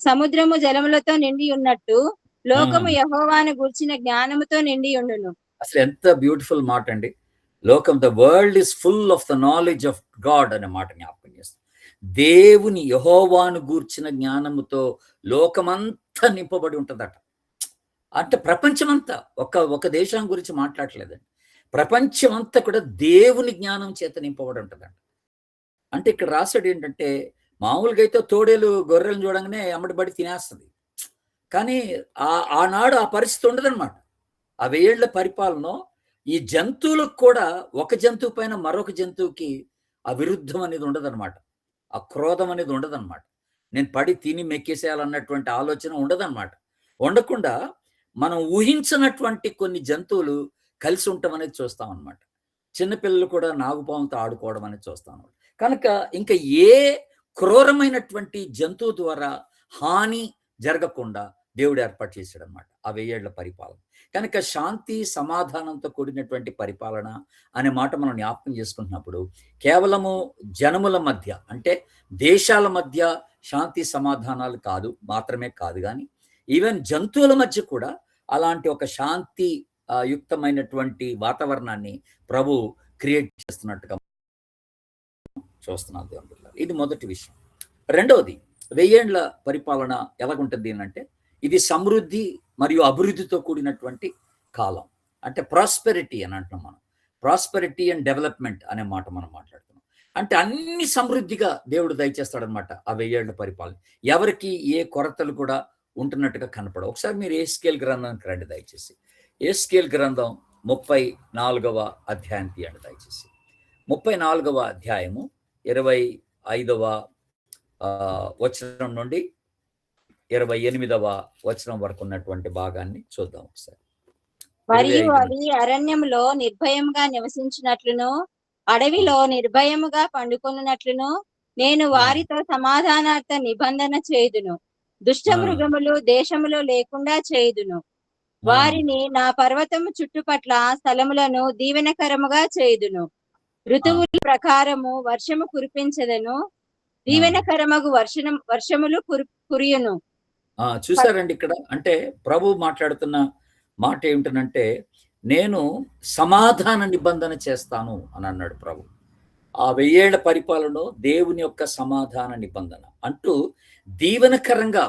సముద్రము జలములతో నిండి ఉన్నట్టు లోకము యెహోవాను గూర్చిన జ్ఞానముతో నిండి ఉండును. అసలు ఎంత బ్యూటిఫుల్ మాట అండి. లోకం, the world is full of the knowledge of God అనే మాట జ్ఞాపకం చేస్తుంది. దేవుని యెహోవాను గూర్చిన జ్ఞానముతో లోకమంతా నింపబడి ఉంటుందట. అంటే ప్రపంచమంతా, ఒక దేశం గురించి మాట్లాడలేదండి. ప్రపంచమంతా కూడా దేవుని జ్ఞానం చేత నింపబడి ఉంటుందంట. అంటే ఇక్కడ రాశాడు ఏంటంటే, మామూలుగా అయితే తోడేలు గొర్రెలను చూడంగానే అమ్మడిబడి తినేస్తుంది. కానీ ఆనాడు ఆ పరిస్థితి ఉండదన్నమాట. ఆ 1000 ఏళ్ల పరిపాలన ఈ జంతువులకు కూడా ఒక జంతువు పైన మరొక జంతువుకి ఆ విరుద్ధం అనేది ఉండదన్నమాట. ఆ క్రోధం అనేది ఉండదన్నమాట. నేను పడి తిని మెక్కేసేయాలన్నటువంటి ఆలోచన ఉండదన్నమాట. ఉండకుండా మనం ఊహించినటువంటి కొన్ని జంతువులు కలిసి ఉండటం అనేది చూస్తాం అన్నమాట. చిన్నపిల్లలు కూడా నాగుపాముతో ఆడుకోవడం అనేది చూస్తాం అన్నమాట. కనుక ఇంకా ఏ క్రూరమైనటువంటి జంతువు ద్వారా హాని జరగకుండా దేవుడు ఏర్పాటు చేశాడు అనమాట ఆ 1000 ఏళ్ల పరిపాలన. కనుక శాంతి సమాధానంతో కూడినటువంటి పరిపాలన అనే మాట మనం జ్ఞాపకం చేసుకుంటున్నప్పుడు కేవలము జనముల మధ్య, అంటే దేశాల మధ్య శాంతి సమాధానాలు మాత్రమే కాదు, కానీ ఈవెన్ జంతువుల మధ్య కూడా అలాంటి ఒక శాంతి యుక్తమైనటువంటి వాతావరణాన్ని ప్రభు క్రియేట్ చేస్తున్నట్టుగా చూస్తున్నాం దేవుని బిడ్డలారా. ఇది మొదటి విషయం. రెండవది, 1000 ఏళ్ల పరిపాలన ఎలాగుంటుంది అంటే ఇది సమృద్ధి మరియు అభివృద్ధితో కూడినటువంటి కాలం. అంటే ప్రాస్పెరిటీ అని అంటున్నాం మనం. ప్రాస్పెరిటీ అండ్ డెవలప్మెంట్ అనే మాట మనం మాట్లాడుతున్నాం. అంటే అన్ని సమృద్ధిగా దేవుడు దయచేస్తాడనమాట ఆ 1000 ఏళ్ల పరిపాలన. ఎవరికి ఏ కొరతలు కూడా ఉంటున్నట్టుగా కనపడవు. ఒకసారి మీరు ఎహెజ్కేలు గ్రంథానికి రండి దయచేసి. ఎహెజ్కేలు గ్రంథం 34వ అధ్యాయం తీయండి దయచేసి. 34వ అధ్యాయము 25వ వచనం నుండి 28వ వచనం వరకు ఉన్నటువంటి భాగాన్ని చూద్దాం ఒకసారి. మరియు అవి అరణ్యంలో నిర్భయంగా నివసించినట్లును అడవిలో నిర్భయముగా పండుకొనున్నట్లును నేను వారితో సమాధానార్థ నిబంధన చేయుదును. దుష్ట మృగములు దేశములో లేకుండా చేయుదును. వారిని నా పర్వతము చుట్టుపట్ల స్థలములను దీవెనకరముగా చేయుదును. ఋతువుల ప్రకారము వర్షము కురిపించదను. దీవెనకరమగు వర్షములు కురియును. చూసారండి ఇక్కడ. అంటే ప్రభు మాట్లాడుతున్న మాట ఏమిటనంటే, నేను సమాధాన నిబంధన చేస్తాను అని అన్నాడు ప్రభు. ఆ 1000 ఏళ్ల పరిపాలనలో దేవుని యొక్క సమాధాన నిబంధన అంటూ దీవెనకరంగా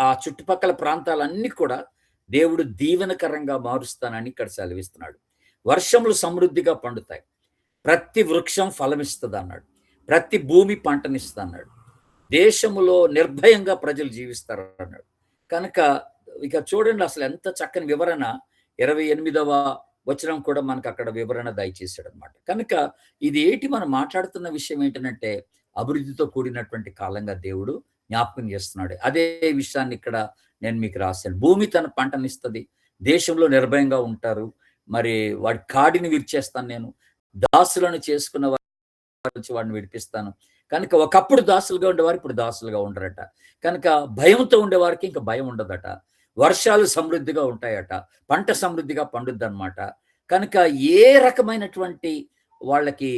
ఆ చుట్టుపక్కల ప్రాంతాలన్నీ కూడా దేవుడు దీవెనకరంగా మారుస్తానని ఇక్కడ సెలవిస్తున్నాడు. వర్షములు సమృద్ధిగా పండుతాయి, ప్రతి వృక్షం ఫలమిస్తుంది అన్నాడు, ప్రతి భూమి పంటనిస్తుంది అన్నాడు, దేశములో నిర్భయంగా ప్రజలు జీవిస్తారు అన్నాడు. కనుక ఇక చూడండి అసలు ఎంత చక్కని వివరణ 28వ వచనం కూడా మనకు అక్కడ వివరణ దయచేశాడు అనమాట. కనుక ఇది ఏంటి మనం మాట్లాడుతున్న విషయం ఏంటంటే అభివృద్ధితో కూడినటువంటి కాలంగా దేవుడు జ్ఞాపకం చేస్తున్నాడు. అదే విషయాన్ని ఇక్కడ నేను మీకు రాశాను. భూమి తన పంటనిస్తుంది, దేశంలో నిర్భయంగా ఉంటారు, మరి వాడి కాడిని విరిచేస్తాను, నేను దాసులను చేసుకున్న వాడిని విడిపిస్తాను. కనుక ఒకప్పుడు దాసులుగా ఉండేవారు ఇప్పుడు దాసులుగా ఉండరట. కనుక భయంతో ఉండేవారికి ఇంకా భయం ఉండదట. వర్షాలు సమృద్ధిగా ఉంటాయట, పంట సమృద్ధిగా పండుద్ది అనమాట. కనుక ఏ రకమైనటువంటి వాళ్ళకి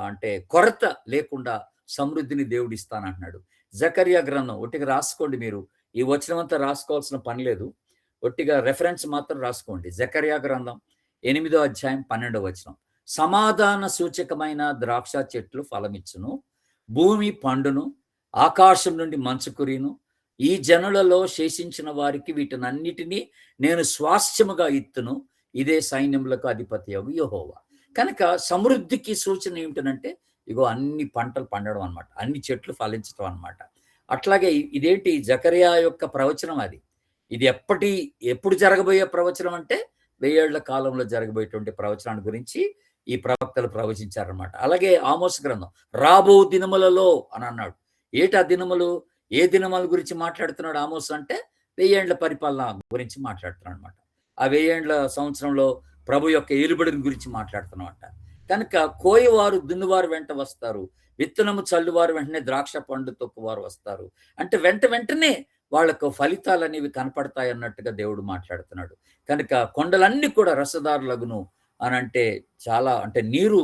అంటే కొరత లేకుండా సమృద్ధిని దేవుడు ఇస్తానంటున్నాడు. జకర్యా గ్రంథం ఒట్టిగా రాసుకోండి, మీరు ఈ వచనం అంతా రాసుకోవాల్సిన పని లేదు, ఒట్టిగా రెఫరెన్స్ మాత్రం రాసుకోండి. జకర్యా గ్రంథం 8వ అధ్యాయం 12వ వచనం. సమాధాన సూచకమైన ద్రాక్ష చెట్లు ఫలమిచ్చును, భూమి పండును, ఆకాశం నుండి మంచు కురియును, ఈ జనులలో శేషించిన వారికి వీటినన్నిటినీ నేను స్వాస్థ్యముగా ఇత్తును, ఇదే సైన్యములకు అధిపతి యెహోవా. కనుక సమృద్ధికి సూచన ఏమిటనంటే ఇగో అన్ని పంటలు పండడం అనమాట, అన్ని చెట్లు ఫలించడం అనమాట. అట్లాగే ఇదేంటి జకర్యా యొక్క ప్రవచనం, ఇది ఎప్పుడు జరగబోయే ప్రవచనం అంటే 1000 ఏళ్ల కాలంలో జరగబోయేటువంటి ప్రవచనాన్ని గురించి ఈ ప్రవక్తలు ప్రవచించారనమాట. అలాగే ఆమోస్ గ్రంథం రాబో దినములలో అని అన్నాడు. ఆ దినములు, ఏ దినముల గురించి మాట్లాడుతున్నాడు ఆమోస్ అంటే 1000 ఏళ్ల పరిపాలన గురించి మాట్లాడుతున్నాడు అనమాట. ఆ 1000 ఏళ్ల సంవత్సరంలో ప్రభు యొక్క ఏలుబడిని గురించి మాట్లాడుతున్నమాట. కనుక కోయవారు దున్నువారు వెంట వస్తారు, విత్తనము చల్లువారు వెంటనే ద్రాక్ష పండు తొక్కువారు వస్తారు. అంటే వెంటనే వాళ్లకు ఫలితాలు అనేవి కనపడతాయి అన్నట్టుగా దేవుడు మాట్లాడుతున్నాడు. కనుక కొండలన్నీ కూడా రసదారులగును అని అంటే చాలా, అంటే నీరు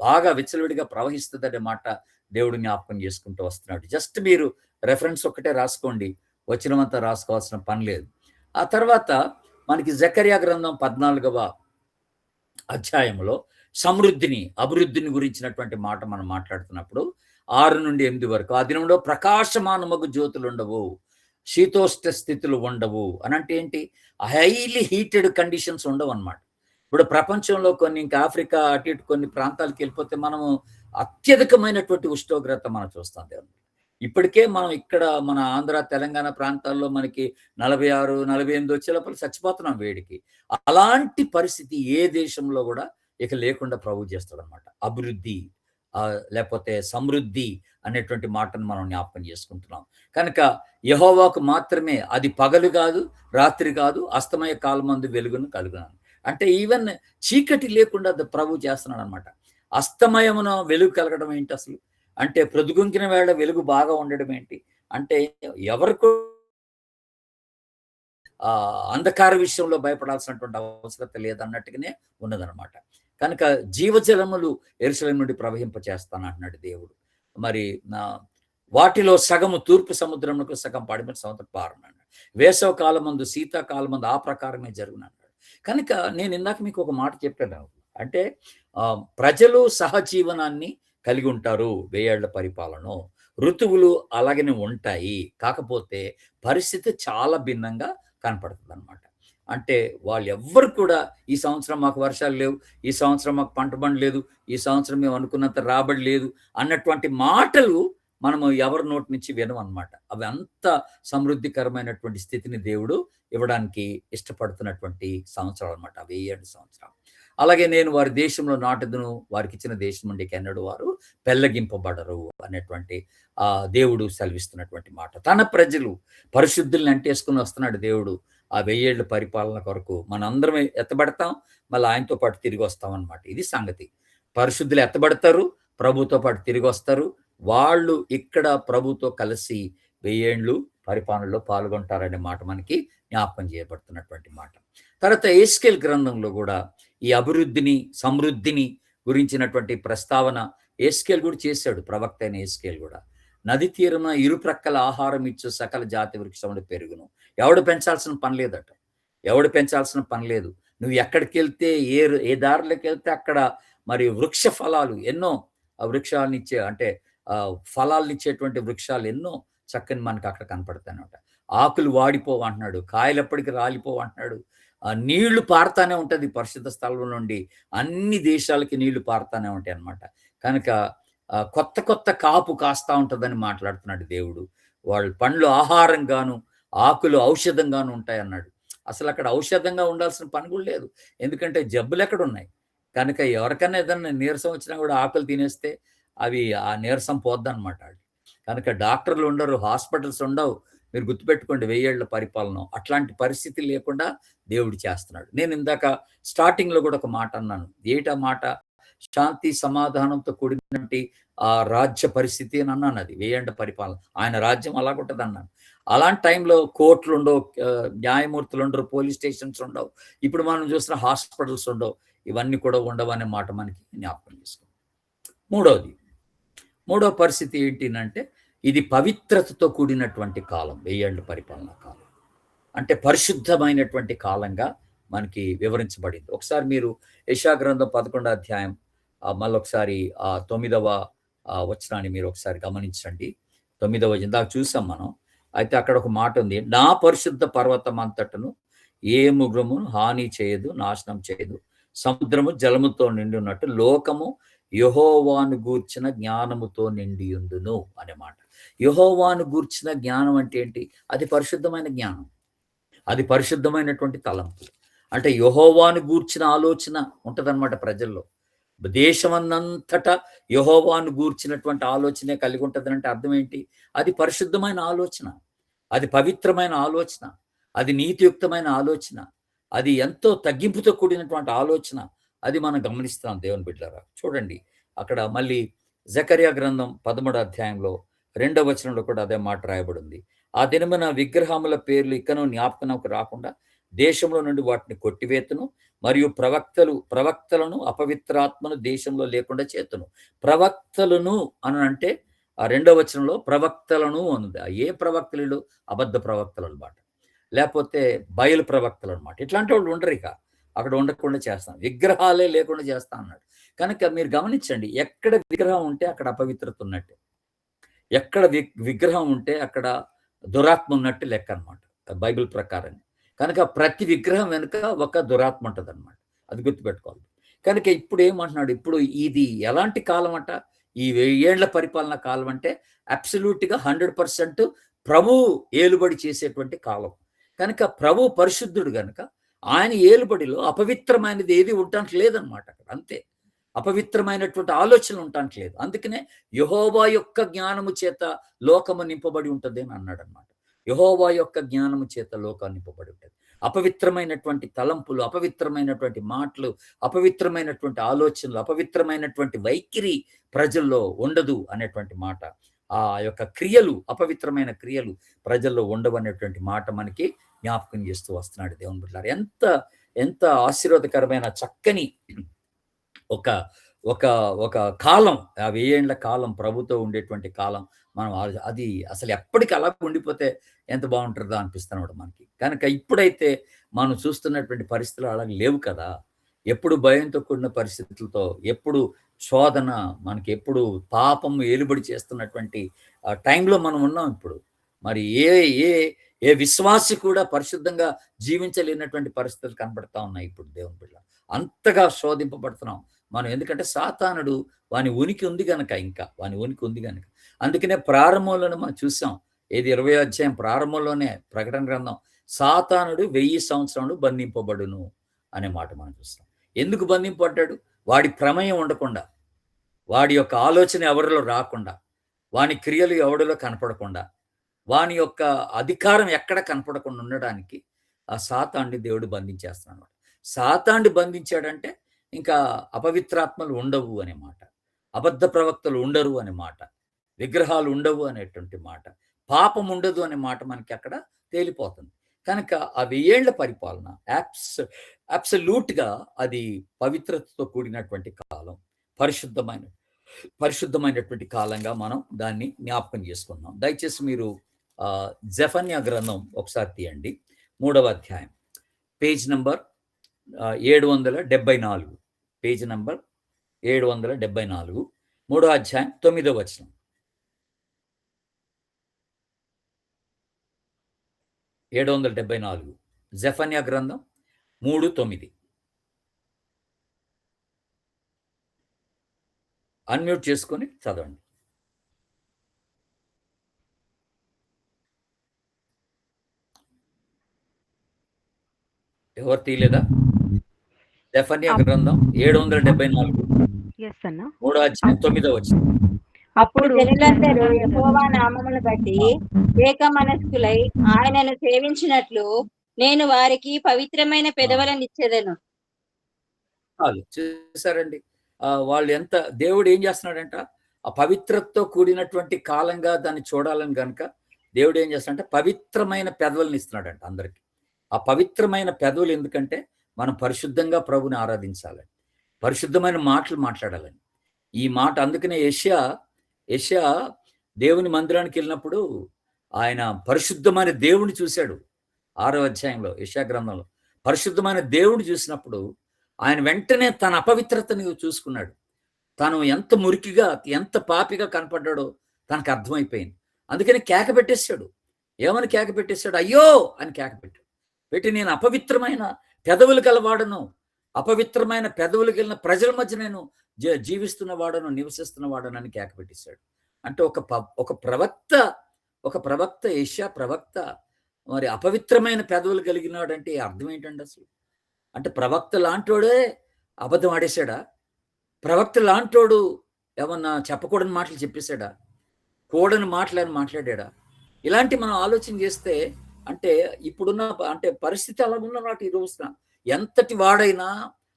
బాగా విచ్చలవిడిగా ప్రవహిస్తుంది అనే మాట దేవుడు జ్ఞాపకం చేసుకుంటూ వస్తున్నాడు. జస్ట్ మీరు రెఫరెన్స్ ఒక్కటే రాసుకోండి, వచనమంతా రాసుకోవాల్సిన పని లేదు. ఆ తర్వాత మనకి జకర్యా గ్రంథం 14వ అధ్యాయంలో సమృద్ధిని, అభివృద్ధిని గురించినటువంటి మాట మనం మాట్లాడుతున్నప్పుడు 6-8 వరకు, ఆ దినంలో ప్రకాశమానమగు జ్యోతులు ఉండవు, శీతోష్ణ స్థితులు ఉండవు అని అంటే ఏంటి? హైలీ హీటెడ్ కండిషన్స్ ఉండవు అనమాట. ఇప్పుడు ప్రపంచంలో కొన్ని, ఇంకా ఆఫ్రికా అటు ఇటు కొన్ని ప్రాంతాలకు వెళ్ళిపోతే మనము అత్యధికమైనటువంటి ఉష్ణోగ్రత మనం చూస్తాం దేవుని. ఇప్పటికే మనం ఇక్కడ మన ఆంధ్ర, తెలంగాణ ప్రాంతాల్లో మనకి 46, 48 వచ్చే లోపల చచ్చిపోతున్నాం వేడికి. అలాంటి పరిస్థితి ఏ దేశంలో కూడా ఇక లేకుండా ప్రభు చేస్తాడనమాట. అభివృద్ధి లేకపోతే సమృద్ధి అనేటువంటి మాటను మనం జ్ఞాపకం చేసుకుంటున్నాం. కనుక యెహోవాకు మాత్రమే అది పగలు కాదు, రాత్రి కాదు, అస్తమయ కాలమందు వెలుగును కలుగునాను. అంటే ఈవెన్ చీకటి లేకుండా ప్రభు చేస్తున్నాడు అనమాట. అస్తమయమున వెలుగు కలగడం ఏంటి అసలు? అంటే ప్రొద్దుగుంకిన వేళ వెలుగు బాగా ఉండడం ఏంటి? అంటే ఎవరికి అంధకార విషయంలో భయపడాల్సినటువంటి అవసరం లేదన్నట్టుగానే ఉన్నదనమాట. కనుక జీవజలములు యెరూషలేము నుండి ప్రవహింపచేస్తానంటున్నాడు దేవుడు. మరి వాటిలో సగము తూర్పు సముద్రమునకు, సగం పడమర సముద్రం పారనన్నాడు. వేసవ కాలమందు, శీతాకాలమందు ఆ ప్రకారమే జరుగునన్నాడు. కనుక నేను ఇందాక మీకు ఒక మాట చెప్పాను. అంటే ప్రజలు సహజీవనాన్ని కలిగి ఉంటారు, 1000 ఏళ్ల పరిపాలన, ఋతువులు అలాగనే ఉంటాయి. కాకపోతే పరిస్థితి చాలా భిన్నంగా కనపడుతుంది అనమాట. అంటే వాళ్ళు ఎవ్వరు కూడా ఈ సంవత్సరం మాకు వర్షాలు లేవు, ఈ సంవత్సరం మాకు పంట బండి లేదు, ఈ సంవత్సరం మేము అనుకున్నంత రాబడి లేదు అన్నటువంటి మాటలు మనము ఎవరి నోటి నుంచి వినం అనమాట. అవి అంత సమృద్ధికరమైనటువంటి స్థితిని దేవుడు ఇవ్వడానికి ఇష్టపడుతున్నటువంటి సంవత్సరాలు అనమాట, 1000 సంవత్సరాలు. అలాగే నేను వారి దేశంలో నాటుదును, వారికి ఇచ్చిన దేశం నుండి ఎన్నడూ వారు పెళ్ళగింపబడరు అనేటువంటి దేవుడు సెలవిస్తున్నటువంటి మాట. తన ప్రజలు పరిశుద్ధుల్ని అంటేసుకుని వస్తున్నాడు దేవుడు. ఆ 1000 ఏళ్ల పరిపాలన కొరకు మనందరం ఎత్తబడతాం, మళ్ళీ ఆయనతో పాటు తిరిగి వస్తాం అనమాట. ఇది సంగతి. పరిశుద్ధులు ఎత్తబడతారు, ప్రభుతో పాటు తిరిగి వస్తారు. వాళ్ళు ఇక్కడ ప్రభుతో కలిసి 1000 ఏళ్ళు పరిపాలనలో పాల్గొంటారనే మాట మనకి జ్ఞాపకం చేయబడుతున్నటువంటి మాట. తర్వాత యెహెజ్కేలు గ్రంథంలో కూడా ఈ అభివృద్ధిని, సమృద్ధిని గురించినటువంటి ప్రస్తావన యెహెజ్కేలు కూడా చేశాడు. ప్రవక్త అయిన యెహెజ్కేలు కూడా, నది తీరమున ఇరుప్రక్కల ఆహారం ఇచ్చు సకల జాతి వృక్షములు పెరుగును. ఎవడు పెంచాల్సిన పని లేదట, ఎవడు పెంచాల్సిన పని లేదు. నువ్వు ఎక్కడికి వెళ్తే, ఏ దారిలోకి వెళ్తే అక్కడ మరి వృక్ష ఫలాలు ఎన్నో, ఆ వృక్షాలను ఇచ్చే అంటే ఫలాలను ఇచ్చేటువంటి వృక్షాలు ఎన్నో చక్కని మనకి అక్కడ కనపడతాయన్నమాట. ఆకులు వాడిపోవు అంటున్నాడు, కాయలు ఎప్పటికీ రాలిపోవు అంటున్నాడు. నీళ్లు పారుతానే ఉంటుంది పరిశుద్ధ స్థలం నుండి, అన్ని దేశాలకి నీళ్లు పారుతానే ఉంటాయి అన్నమాట. కనుక కొత్త కొత్త కాపు కాస్తా ఉంటుందని మాట్లాడుతున్నాడు దేవుడు. వాళ్ళ పండ్లు ఆహారంగాను, ఆకులు ఔషధంగాను ఉంటాయి అన్నాడు. అసలు అక్కడ ఔషధంగా ఉండాల్సిన పని కూడా లేదు, ఎందుకంటే జబ్బులు ఎక్కడ ఉన్నాయి. కనుక ఎవరికైనా ఏదైనా నీరసం వచ్చినా కూడా ఆకులు తినేస్తే అవి ఆ నీరసం పోద్దనమాట. కనుక డాక్టర్లు ఉండరు, హాస్పిటల్స్ ఉండవు. మీరు గుర్తుపెట్టుకోండి, 1000 ఏళ్ల పరిపాలన అట్లాంటి పరిస్థితి లేకుండా దేవుడు చేస్తున్నాడు. నేను ఇందాక స్టార్టింగ్లో కూడా ఒక మాట అన్నాను. ఏటా మాట? శాంతి సమాధానంతో కూడినటువంటి ఆ రాజ్య పరిస్థితి అని అన్నాను. అది 1000 ఏళ్ల పరిపాలన, ఆయన రాజ్యం అలాగుంటుంది అన్నాను. అలాంటి టైంలో కోర్టులు ఉండవు, న్యాయమూర్తులు ఉండరు, పోలీస్ స్టేషన్స్ ఉండవు, ఇప్పుడు మనం చూసిన హాస్పిటల్స్ ఉండవు. ఇవన్నీ కూడా ఉండవు అనే మాట మనకి జ్ఞాపకం చేసుకోండి. మూడో పరిస్థితి ఏంటినంటే, ఇది పవిత్రతతో కూడినటువంటి కాలం, 1000 ఏళ్ల పరిపాలన కాలం. అంటే పరిశుద్ధమైనటువంటి కాలంగా మనకి వివరించబడింది. ఒకసారి మీరు యెషయా గ్రంథం 11వ అధ్యాయం మళ్ళొకసారి 9వ వచనాన్ని మీరు ఒకసారి గమనించండి. 9వ ఇందాక చూసాం మనం. అయితే అక్కడ ఒక మాట ఉంది, నా పరిశుద్ధ పర్వతం అంతటను ఏ మృగము హాని చేయదు, నాశనం చేయదు, సముద్రము జలముతో నిండి ఉన్నట్టు లోకము యెహోవాను గూర్చిన జ్ఞానముతో నిండియుండును అనే మాట. యెహోవాను గూర్చిన జ్ఞానం అంటే ఏంటి? అది పరిశుద్ధమైన జ్ఞానం, అది పరిశుద్ధమైనటువంటి తలంపు. అంటే యెహోవాను గూర్చిన ఆలోచన ఉంటదన్నమాట ప్రజల్లో. దేశమన్నంతటా యెహోవాను గూర్చినటువంటి ఆలోచనే కలిగి ఉంటుంది అంటే అర్థం ఏంటి? అది పరిశుద్ధమైన ఆలోచన, అది పవిత్రమైన ఆలోచన, అది నీతియుక్తమైన ఆలోచన, అది ఎంతో తగ్గింపుతో కూడినటువంటి ఆలోచన. అది మనం గమనిస్తాం దేవుని బిడ్డలారా. చూడండి, అక్కడ మళ్ళీ జకర్యా గ్రంథం 13వ అధ్యాయంలో 2వ వచనంలో కూడా అదే మాట రాయబడింది. ఆ దినమున విగ్రహముల పేర్లు ఇకను జ్ఞాపకంకు రాకుండా దేశంలో నుండి వాటిని కొట్టివేతును, మరియు ప్రవక్తలను అపవిత్రాత్మను దేశంలో లేకుండా చేతును. ప్రవక్తలను అని అంటే ఆ 2వ వచనంలో ప్రవక్తలను ఉంది. ఏ ప్రవక్తలు? అబద్ధ ప్రవక్తలు అనమాట, లేకపోతే బయలు ప్రవక్తలు అనమాట. ఇట్లాంటి వాళ్ళు ఉండరు, ఇక అక్కడ ఉండకుండా చేస్తాను, విగ్రహాలే లేకుండా చేస్తా అన్నాడు. కనుక మీరు గమనించండి, ఎక్కడ విగ్రహం ఉంటే అక్కడ అపవిత్రత ఉన్నట్టే, ఎక్కడ విగ్రహం ఉంటే అక్కడ దురాత్మ ఉన్నట్టు లెక్క అనమాట బైబిల్ ప్రకారం. కనుక ప్రతి విగ్రహం వెనుక ఒక దురాత్మ ఉంటుంది అనమాట, అది గుర్తుపెట్టుకోవాలి. కనుక ఇప్పుడు ఏమంటున్నాడు, ఇప్పుడు ఇది ఎలాంటి కాలం అంట, ఈ 1000 ఏళ్ల పరిపాలన కాలం అంటే అబ్సల్యూట్గా 100% ప్రభు ఏలుబడి చేసేటువంటి కాలం. కనుక ప్రభు పరిశుద్ధుడు కనుక ఆయన ఏలుబడిలో అపవిత్రమైనది ఏది ఉండటానికి లేదనమాట అక్కడ, అంతే. అపవిత్రమైనటువంటి ఆలోచనలు ఉండటానికి లేదు. అందుకనే యెహోవా యొక్క జ్ఞానము చేత లోకము నింపబడి ఉంటుంది అని అన్నాడు అనమాట. యెహోవా యొక్క జ్ఞానము చేత లోకాన్ని నింపబడి ఉంటుంది. అపవిత్రమైనటువంటి తలంపులు, అపవిత్రమైనటువంటి మాటలు, అపవిత్రమైనటువంటి ఆలోచనలు, అపవిత్రమైనటువంటి వైఖరి ప్రజల్లో ఉండదు అనేటువంటి మాట, ఆ యొక్క క్రియలు, అపవిత్రమైన క్రియలు ప్రజల్లో ఉండవు అనేటువంటి మాట మనకి జ్ఞాపకం చేస్తూ వస్తున్నాడు దేవుని బిడ్డలారా. ఎంత ఎంత ఆశీర్వాదకరమైన చక్కని ఒక ఒక ఒక కాలం, ఆ 1000 ఏళ్ల కాలం ప్రభుతో ఉండేటువంటి కాలం. మనం అది అసలు ఎప్పటికీ అలా ఉండిపోతే ఎంత బాగుంటుందో అనిపిస్తున్నాడు మనకి. కనుక ఇప్పుడైతే మనం చూస్తున్నటువంటి పరిస్థితులు అలా లేవు కదా. ఎప్పుడు భయంతో కూడిన పరిస్థితులతో, ఎప్పుడు శోధన, మనకి ఎప్పుడు పాపం ఏలుబడి చేస్తున్నటువంటి టైంలో మనం ఉన్నాం ఇప్పుడు. మరి ఏ ఏ ఏ విశ్వాసి కూడా పరిశుద్ధంగా జీవించలేనటువంటి పరిస్థితులు కనబడతా ఉన్నాయి ఇప్పుడు దేవుని బిడ్డ. అంతగా శోధింపబడుతున్నాం మనం. ఎందుకంటే సాతానుడు వాని ఉనికి ఉంది గనక, ఇంకా వాని ఉనికి ఉంది గనక. అందుకనే ప్రారంభంలోనే మనం చూసాం, ఏది 20వ అధ్యాయం ప్రారంభంలోనే ప్రకటన గ్రంథం, సాతానుడు 1000 సంవత్సరాలు బంధింపబడును అనే మాట మనం చూస్తాం. ఎందుకు బంధింపబడ్డాడు? వాడి ప్రమేయం ఉండకుండా, వాడి యొక్క ఆలోచన ఎవరిలో రాకుండా, వాని క్రియలు ఎవడిలో కనపడకుండా, వాని యొక్క అధికారం ఎక్కడ కనపడకుండా ఉండడానికి ఆ సాతాన్ని దేవుడు బంధించేస్తున్నాడు. సాతాన్ని బంధించాడంటే ఇంకా అపవిత్రాత్మలు ఉండవు అనే మాట, అబద్ధ ప్రవక్తలు ఉండరు అనే మాట, విగ్రహాలు ఉండవు అనేటువంటి మాట, పాపం ఉండదు అనే మాట మనకి అక్కడ తేలిపోతుంది. కనుక ఆ 1000 ఏళ్ల పరిపాలన అబ్సల్యూట్గా అది పవిత్రతతో కూడినటువంటి కాలం, పరిశుద్ధమైనటువంటి కాలంగా మనం దాన్ని జ్ఞాపకం చేసుకున్నాం. దయచేసి మీరు జెఫన్యా గ్రంథం ఒకసారి తీయండి, 3వ అధ్యాయం, పేజ్ నంబర్ 774, పేజ్ నంబర్ 774, 3వ అధ్యాయం 9వ వచనం. 774 జెఫన్యా గ్రంథం 3:9. అన్మ్యూట్ చేసుకొని చదవండి. ఎవరు తీయలేదా? జెఫన్యా గ్రంథం 774 3వ అధ్యాయం 9వ వచనం. అప్పుడు జనులందరూ యెహోవా నామమును బట్టి ఏక మనస్కులై ఆయనను సేవించినట్లు నేను వారికి పవిత్రమైన పెదవులను ఇచ్చేదను. చూసారండి, వాళ్ళు ఎంత, దేవుడు ఏం చేస్తున్నాడంట, ఆ పవిత్రతతో కూడినటువంటి కాలంగా దాన్ని చూడాలని గనుక దేవుడు ఏం చేస్తాడంటే పవిత్రమైన పెదవులను ఇస్తున్నాడంట అందరికి. ఆ పవిత్రమైన పెదవులు ఎందుకంటే మనం పరిశుద్ధంగా ప్రభుని ఆరాధించాలని, పరిశుద్ధమైన మాటలు మాట్లాడాలని. ఈ మాట అందుకనే యెషయా దేవుని మందిరానికి వెళ్ళినప్పుడు ఆయన పరిశుద్ధమైన దేవుని చూశాడు. 6వ అధ్యాయంలో యెషయా గ్రంథంలో పరిశుద్ధమైన దేవుని చూసినప్పుడు ఆయన వెంటనే తన అపవిత్రతని చూసుకున్నాడు. తను ఎంత మురికిగా, ఎంత పాపిగా కనపడ్డాడో తనకు అర్థమైపోయింది. అందుకని కేక పెట్టేశాడు. ఏమని కేక పెట్టేశాడు? అయ్యో అని కేక పెట్టి నేను అపవిత్రమైన పెదవులు గలవాడను, అపవిత్రమైన పెదవులు కలిగిన ప్రజల మధ్య నేను జీవిస్తున్న వాడను, నివసిస్తున్న వాడను అని కేక పెట్టేశాడు. అంటే ఒక ప్రవక్త యెషయా ప్రవక్త మరి అపవిత్రమైన పెదవులు కలిగినాడంటే అర్థం ఏంటండి అసలు? అంటే ప్రవక్త లాంటోడే అబద్ధం ఆడేశాడా? ప్రవక్త లాంటోడు ఏమన్నా చెప్పకూడని మాటలు చెప్పేశాడా? కూడని మాటలని మాట్లాడా? ఇలాంటి మనం ఆలోచన చేస్తే అంటే ఇప్పుడున్న అంటే పరిస్థితి అలా ఉన్న నాటి ఈ రోజున ఎంతటి వాడైనా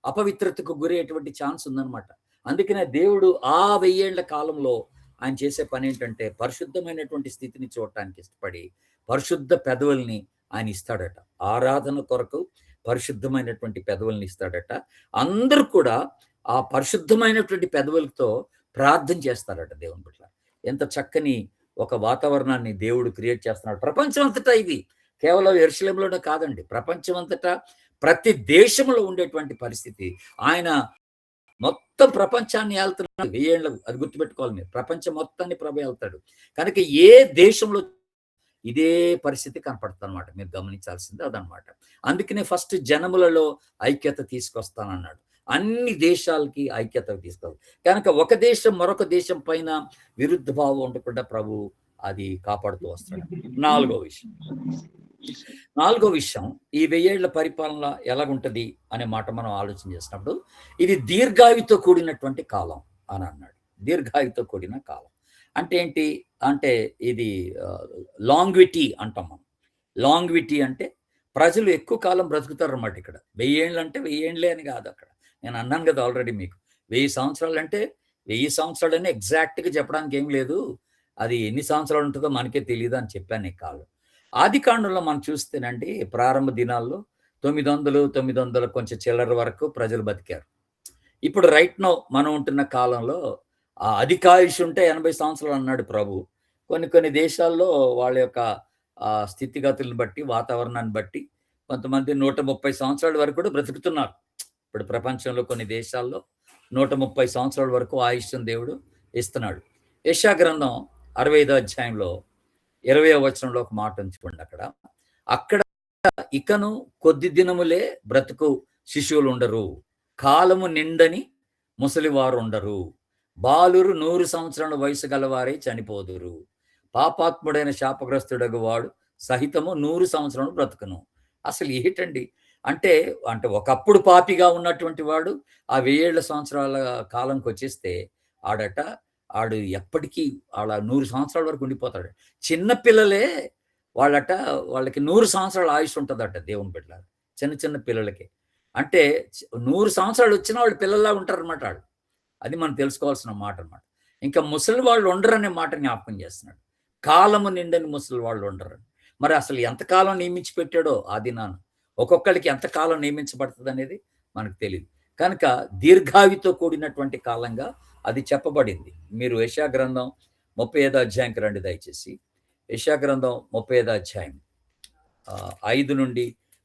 అపవిత్రతకు గురయ్యేటువంటి ఛాన్స్ ఉందన్నమాట. అందుకనే దేవుడు ఆ 1000 ఏళ్ల కాలంలో ఆయన చేసే పని ఏంటంటే పరిశుద్ధమైనటువంటి స్థితిని చూడటానికి ఇష్టపడి పరిశుద్ధ పెదవుల్ని ఆయన ఇస్తాడట. ఆరాధన కొరకు పరిశుద్ధమైనటువంటి పెదవుల్ని ఇస్తాడట. అందరూ కూడా ఆ పరిశుద్ధమైనటువంటి పెదవులతో ప్రార్థన చేస్తారట దేవుని పట్ల. ఎంత చక్కని ఒక వాతావరణాన్ని దేవుడు క్రియేట్ చేస్తున్నాడు. ప్రపంచం అంతటా ఇది కేవలం యెరూషలేములోనే కాదండి, ప్రపంచం అంతటా ప్రతి దేశంలో ఉండేటువంటి పరిస్థితి. ఆయన మొత్తం ప్రపంచాన్ని ఏళ్తున్నాడు. 1000 ఏళ్ళు అది గుర్తుపెట్టుకోవాలి మీరు. ప్రపంచం మొత్తాన్ని ప్రభు ఏళ్తాడు. కనుక ఏ దేశంలో ఇదే పరిస్థితి కనపడుతుంది అనమాట. మీరు గమనించాల్సింది అదనమాట. అందుకనే ఫస్ట్ జనములలో ఐక్యత తీసుకొస్తానన్నాడు. అన్ని దేశాలకి ఐక్యత తీసుకోవాలి. కనుక ఒక దేశం మరొక దేశం పైన విరుద్ధ భావం ఉండకుండా ప్రభు అది కాపాడుతూ వస్తాడు. నాలుగో విషయం ఈ 1000 ఏళ్ల పరిపాలన ఎలాగుంటది అనే మాట మనం ఆలోచన చేసినప్పుడు, ఇది దీర్ఘాయుతో కూడినటువంటి కాలం అని అన్నాడు. దీర్ఘాయుతో కూడిన కాలం అంటే ఏంటి అంటే ఇది లాంగ్విటీ అంటాం మనం. లాంగ్విటీ అంటే ప్రజలు ఎక్కువ కాలం బ్రతుకుతారు అన్నమాట. ఇక్కడ 1000 ఏళ్ళు అంటే 1000 ఏండ్లే అని కాదు. అక్కడ నేను అన్నాను కదా ఆల్రెడీ మీకు, 1000 సంవత్సరాలు అంటే 1000 సంవత్సరాలని ఎగ్జాక్ట్గా చెప్పడానికి ఏం లేదు. అది ఎన్ని సంవత్సరాలు ఉంటుందో మనకే తెలియదు అని చెప్పాను ఈ కాలం. ఆది కాండంలో మనం చూస్తేనండి, ప్రారంభ దినాల్లో 900 కొంచెం చిల్లర వరకు ప్రజలు బతికారు. ఇప్పుడు రైట్ నౌ మనం ఉంటున్న కాలంలో అధికాయుష్ ఉంటే 80 సంవత్సరాలు అన్నాడు ప్రభు. కొన్ని దేశాల్లో వాళ్ళ యొక్క స్థితిగతులను బట్టి, వాతావరణాన్ని బట్టి కొంతమంది 130 సంవత్సరాల వరకు కూడా బ్రతుకుతున్నారు. ఇప్పుడు ప్రపంచంలో కొన్ని దేశాల్లో 130 సంవత్సరాల వరకు ఆయుష్యం దేవుడు ఇస్తున్నాడు. యెషయా గ్రంథం 65వ అధ్యాయంలో 20వ వచనంలో ఒక మాట ఉంచుకోండి. అక్కడ ఇకను కొద్ది దినములే బ్రతుకు శిశువులు ఉండరు, కాలము నిండని ముసలివారు ఉండరు, బాలురు 100 సంవత్సరాల వయసు గలవారై చనిపోదురు, పాపాత్ముడైన శాపగ్రస్తుడగు వాడు సహితము 100 సంవత్సరాలు బ్రతుకును. అసలు ఏంటండి అంటే ఒకప్పుడు పాపిగా ఉన్నటువంటి వాడు ఆ 1000 సంవత్సరాల కాలంకి వచ్చేస్తే ఆడు ఎప్పటికీ అలా 100 సంవత్సరాల వరకు ఉండిపోతాడు. చిన్న పిల్లలే వాళ్ళకి 100 సంవత్సరాల ఆయుష్ ఉంటుందట దేవుని బిడ్డలారా. చిన్న పిల్లలకి అంటే 100 సంవత్సరాలు వచ్చినా వాళ్ళు పిల్లల్లా ఉంటారన్నమాట. వాళ్ళు అది మనం తెలుసుకోవాల్సిన మాట అన్నమాట. ఇంకా ముసలి వాళ్ళు ఉండరు అనే మాట జ్ఞాపకం చేస్తున్నాడు. కాలము నిండని ముసలి వాళ్ళు ఉండరని. మరి అసలు ఎంతకాలం నియమించి పెట్టాడో ఆ దినాన, ఒక్కొక్కరికి ఎంతకాలం నియమించబడుతుంది అనేది మనకు తెలియదు. కనుక దీర్ఘాయుతో కూడినటువంటి కాలంగా అది చెప్పబడింది. మీరు యెషయా గ్రంథం 35వ అధ్యాయంకి రండి దయచేసి. యెషయా గ్రంథం 35వ అధ్యాయం 5 నుండి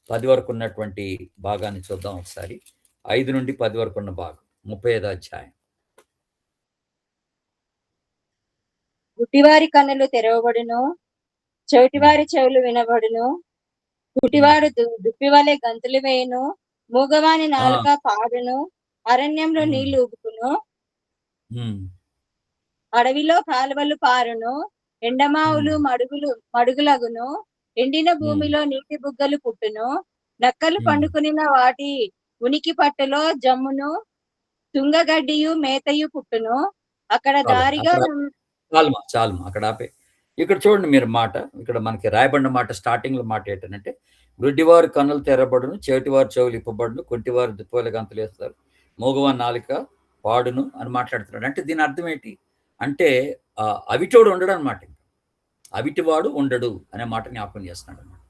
10 వరకు ఉన్నటువంటి భాగాన్ని చూద్దాం ఒకసారి. 5 నుండి 10 వరకు ఉన్న భాగం 35వ అధ్యాయం. గుడ్డివారి కన్నులు తెరవబడును, చెవిటివారి చెవులు వినబడును, గుడ్డివాడు దుప్పివలే గంతులు వేయును, మూగవాని నాలుక పాడును, అరణ్యంలో నీళ్లు ఊగును, అడవిలో కాలువలు పారును, ఎండమావులు మడుగులగును, ఎండిన భూమిలో నీటి బుగ్గలు పుట్టును, నక్కలు పండుకునిన వాటి ఉనికి పట్టులో జమ్మును, తుంగగడ్డియు మేతయు పుట్టును, అక్కడ దారిగా చాలు అక్కడ ఆపే. ఇక్కడ చూడండి మీరు మాట, ఇక్కడ మనకి రాయబడిన మాట స్టార్టింగ్ లో మాట ఏంటంటే, గుడ్డివారు కన్నులు తెరబడును, చెవిటివారు చెవులు ఇప్పబడును, కుంటివారు దుప్పల గంతులు వేస్తారు, మూగవారి నాలుక పాడును అని మాట్లాడుతున్నాడు. అంటే దీని అర్థం ఏంటి అంటే అవిటోడు ఉండడు అనమాట. అవిటివాడు ఉండడు అనే మాట జ్ఞాపకం చేస్తున్నాడు అనమాట.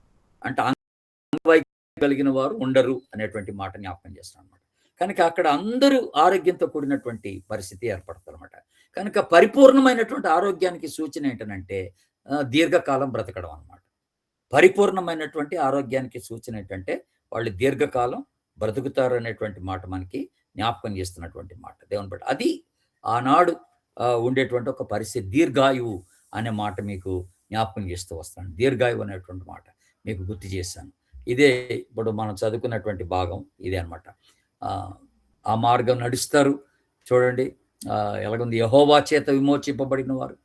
అంటే అంగవైకల్యం కలిగిన వారు ఉండరు అనేటువంటి మాట జ్ఞాపకం చేస్తున్నాడు అనమాట. కనుక అక్కడ అందరూ ఆరోగ్యంతో కూడినటువంటి పరిస్థితి ఏర్పడుతుంది అనమాట. కనుక పరిపూర్ణమైనటువంటి ఆరోగ్యానికి సూచన ఏంటంటే దీర్ఘకాలం బ్రతకడం అనమాట. పరిపూర్ణమైనటువంటి ఆరోగ్యానికి సూచన ఏంటంటే వాళ్ళు దీర్ఘకాలం బ్రతుకుతారు అనేటువంటి మాట మనకి జ్ఞాపకం చేస్తున్నటువంటి మాట దేవుని బట్టి. అది ఆనాడు ఉండేటువంటి ఒక పరిస్థితి. దీర్ఘాయువు అనే మాట మీకు జ్ఞాపకం చేస్తూ వస్తాను. దీర్ఘాయువు అనేటువంటి మాట మీకు గుర్తు చేశాను. ఇదే ఇప్పుడు మనం చదువుకున్నటువంటి భాగం ఇదే అనమాట. ఆ మార్గం నడుస్తారు. చూడండి ఎలాగుంది, యెహోవా చేత విమోచింపబడిన వారు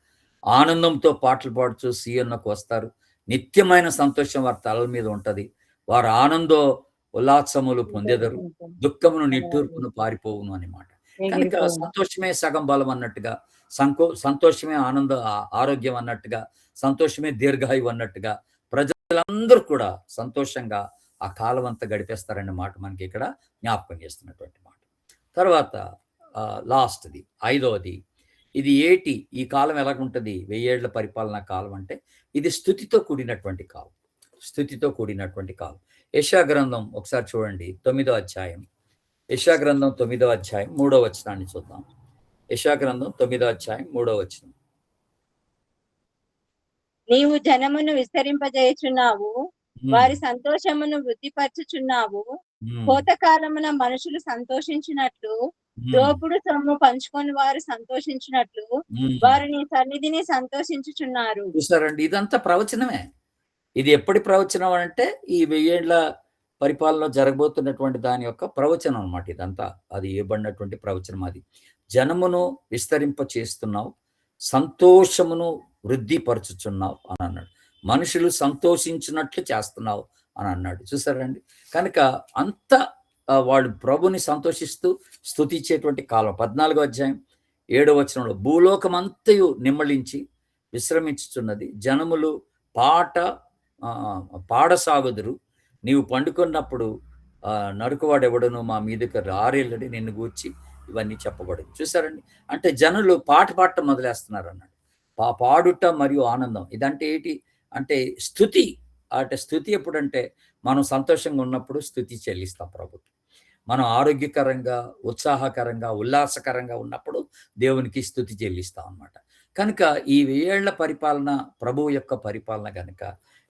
ఆనందంతో పాటలు పాడుతూ సీయోనుకు వస్తారు. నిత్యమైన సంతోషం వారి తలల మీద ఉంటది. వారు ఆనందో ఉల్లాసములు పొందెదరు, దుఃఖమును నిట్టూర్పును పారిపోవును అని మాట. కనుక సంతోషమే సగం బలం అన్నట్టుగా, సంతోషమే ఆరోగ్యం అన్నట్టుగా, సంతోషమే దీర్ఘాయువు అన్నట్టుగా ప్రజలందరూ కూడా సంతోషంగా ఆ కాలం అంతా గడిపేస్తారనే మాట మనకి ఇక్కడ జ్ఞాపకం చేస్తున్నటువంటి మాట. తర్వాత లాస్ట్ది 5వది, ఇది ఏటి ఈ కాలం ఎలాగుంటుంది 1000 ఏళ్ల పరిపాలనా కాలం అంటే ఇది స్తుతితో కూడినటువంటి కాలం. స్తుతితో కూడినటువంటి కాలం. యెషయా గ్రంథం ఒకసారి చూడండి 9వ అధ్యాయం. యెషయా గ్రంథం 9వ అధ్యాయం 3వ వచనాన్ని చూద్దాం. యెషయా గ్రంథం 9వ అధ్యాయం 3వ వచనం. నీవు జనమును విస్తరింపజేయుచున్నావు, వారి సంతోషమును వృద్ధిపరచుచున్నావు. కోతకాలమున మనుషులు సంతోషించినట్లు, దోపుడు సొమ్ము పంచుకొని వారు సంతోషించినట్లు, వారు నీ సన్నిధిని సంతోషించుచున్నారు. చూసారండి, ఇదంతా ప్రవచనమే. ఇది ఎప్పటి ప్రవచనం అంటే ఈ 1000 ఏళ్ల పరిపాలనలో జరగబోతున్నటువంటి దాని యొక్క ప్రవచనం అన్నమాట. ఇదంతా అది ఇవ్వబడినటువంటి ప్రవచనం. అది జనమును విస్తరింప చేస్తున్నావు, సంతోషమును వృద్ధిపరచుచున్నావు అని అన్నాడు. మనుషులు సంతోషించినట్లు చేస్తున్నావు అని అన్నాడు. చూసారండి, కనుక అంత వాళ్ళు ప్రభుని సంతోషిస్తూ స్తుతించేటువంటి కాలం. 14వ అధ్యాయం 7వ వచనంలో భూలోకమంతయు నిమ్మళించి విశ్రమించుచున్నది, జనములు పాడసాగుదురు, నీవు పండుకున్నప్పుడు నరుకువాడెవడను మా మీదకి రారేళ్ళని నిన్ను గూర్చి ఇవన్నీ చెప్పబడింది. చూసారండి, అంటే జనులు పాట పాడటం మొదలేస్తున్నారు అన్నాడు. పాడుట మరియు ఆనందం. ఇదంటే ఏంటి అంటే స్తుతి. అంటే స్తుతి ఎప్పుడంటే మనం సంతోషంగా ఉన్నప్పుడు స్తుతి చెల్లిస్తాం ప్రభుకి. మనం ఆరోగ్యకరంగా, ఉత్సాహకరంగా, ఉల్లాసకరంగా ఉన్నప్పుడు దేవునికి స్తుతి చెల్లిస్తాం అన్నమాట. కనుక ఈ 1000 ఏళ్ల పరిపాలన ప్రభువు యొక్క పరిపాలన కనుక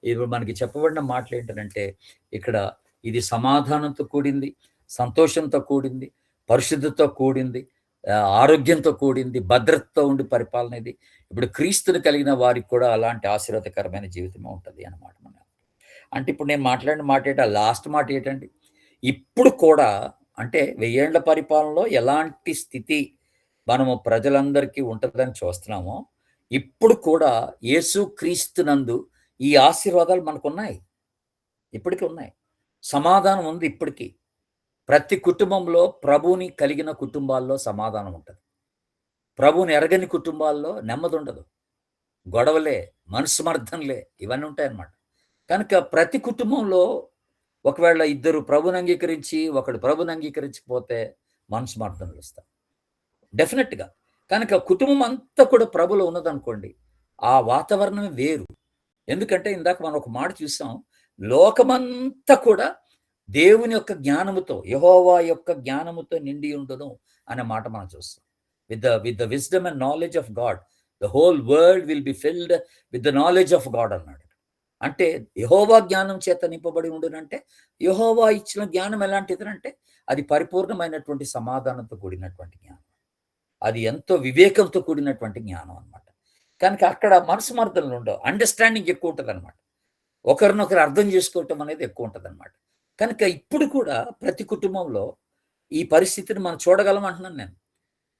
ఇప్పుడు మనకి చెప్పబడిన మాటలు ఏంటంటే ఇక్కడ ఇది సమాధానంతో కూడింది, సంతోషంతో కూడింది, పరిశుద్ధతో కూడింది, ఆరోగ్యంతో కూడింది, భద్రతతో ఉండి పరిపాలన. ఇది ఇప్పుడు క్రీస్తుని కలిగిన వారికి కూడా అలాంటి ఆశీర్వాదకరమైన జీవితమే ఉంటుంది అన్నమాట. మన అంటే ఇప్పుడు నేను మాట్లాడిన మాట ఏంటి, లాస్ట్ మాట ఏంటండి, ఇప్పుడు కూడా అంటే 1000 ఏళ్ల పరిపాలనలో ఎలాంటి స్థితి మనము ప్రజలందరికీ ఉంటుందని చూస్తున్నామో, ఇప్పుడు కూడా యేసు క్రీస్తునందు ఈ ఆశీర్వాదాలు మనకున్నాయి, ఇప్పటికీ ఉన్నాయి. సమాధానం ఉంది ఇప్పటికీ. ప్రతి కుటుంబంలో ప్రభువుని కలిగిన కుటుంబాల్లో సమాధానం ఉంటుంది. ప్రభువుని ఎరగని కుటుంబాల్లో నెమ్మది ఉండదు, గొడవలే, మనస్మర్థంలే, ఇవన్నీ ఉంటాయన్నమాట. కనుక ప్రతి కుటుంబంలో ఒకవేళ ఇద్దరు ప్రభుని అంగీకరించి ఒకడు ప్రభుని అంగీకరించకపోతే మనస్మర్థనలు వస్తాయి డెఫినెట్గా. కనుక కుటుంబం అంతా కూడా ప్రభులో ఉన్నదనుకోండి, ఆ వాతావరణమే వేరు. ఎందుకంటే ఇందాక మనం ఒక మాట చూసాం, లోకమంతా కూడా దేవుని యొక్క జ్ఞానముతో, యెహోవా యొక్క జ్ఞానముతో నిండి ఉండును అనే మాట మనం చూస్తాం. With the wisdom and knowledge of God the whole world will be filled with the knowledge of God అన్నాడు. అంటే యెహోవా జ్ఞానం చేత నింపబడి ఉండునంటే, యెహోవా ఇచ్చిన జ్ఞానం ఎలాంటిదంటే అది పరిపూర్ణమైనటువంటి సమాధానంతో కూడినటువంటి జ్ఞానం, అది ఎంతో వివేకంతో కూడినటువంటి జ్ఞానం అన్నమాట. కనుక అక్కడ మనస్మర్థనలు ఉండవు, అండర్స్టాండింగ్ ఎక్కువ ఉంటుంది అనమాట. ఒకరినొకరు అర్థం చేసుకోవటం అనేది ఎక్కువ ఉంటుంది అనమాట. కనుక ఇప్పుడు కూడా ప్రతి కుటుంబంలో ఈ పరిస్థితిని మనం చూడగలం అంటున్నాను నేను.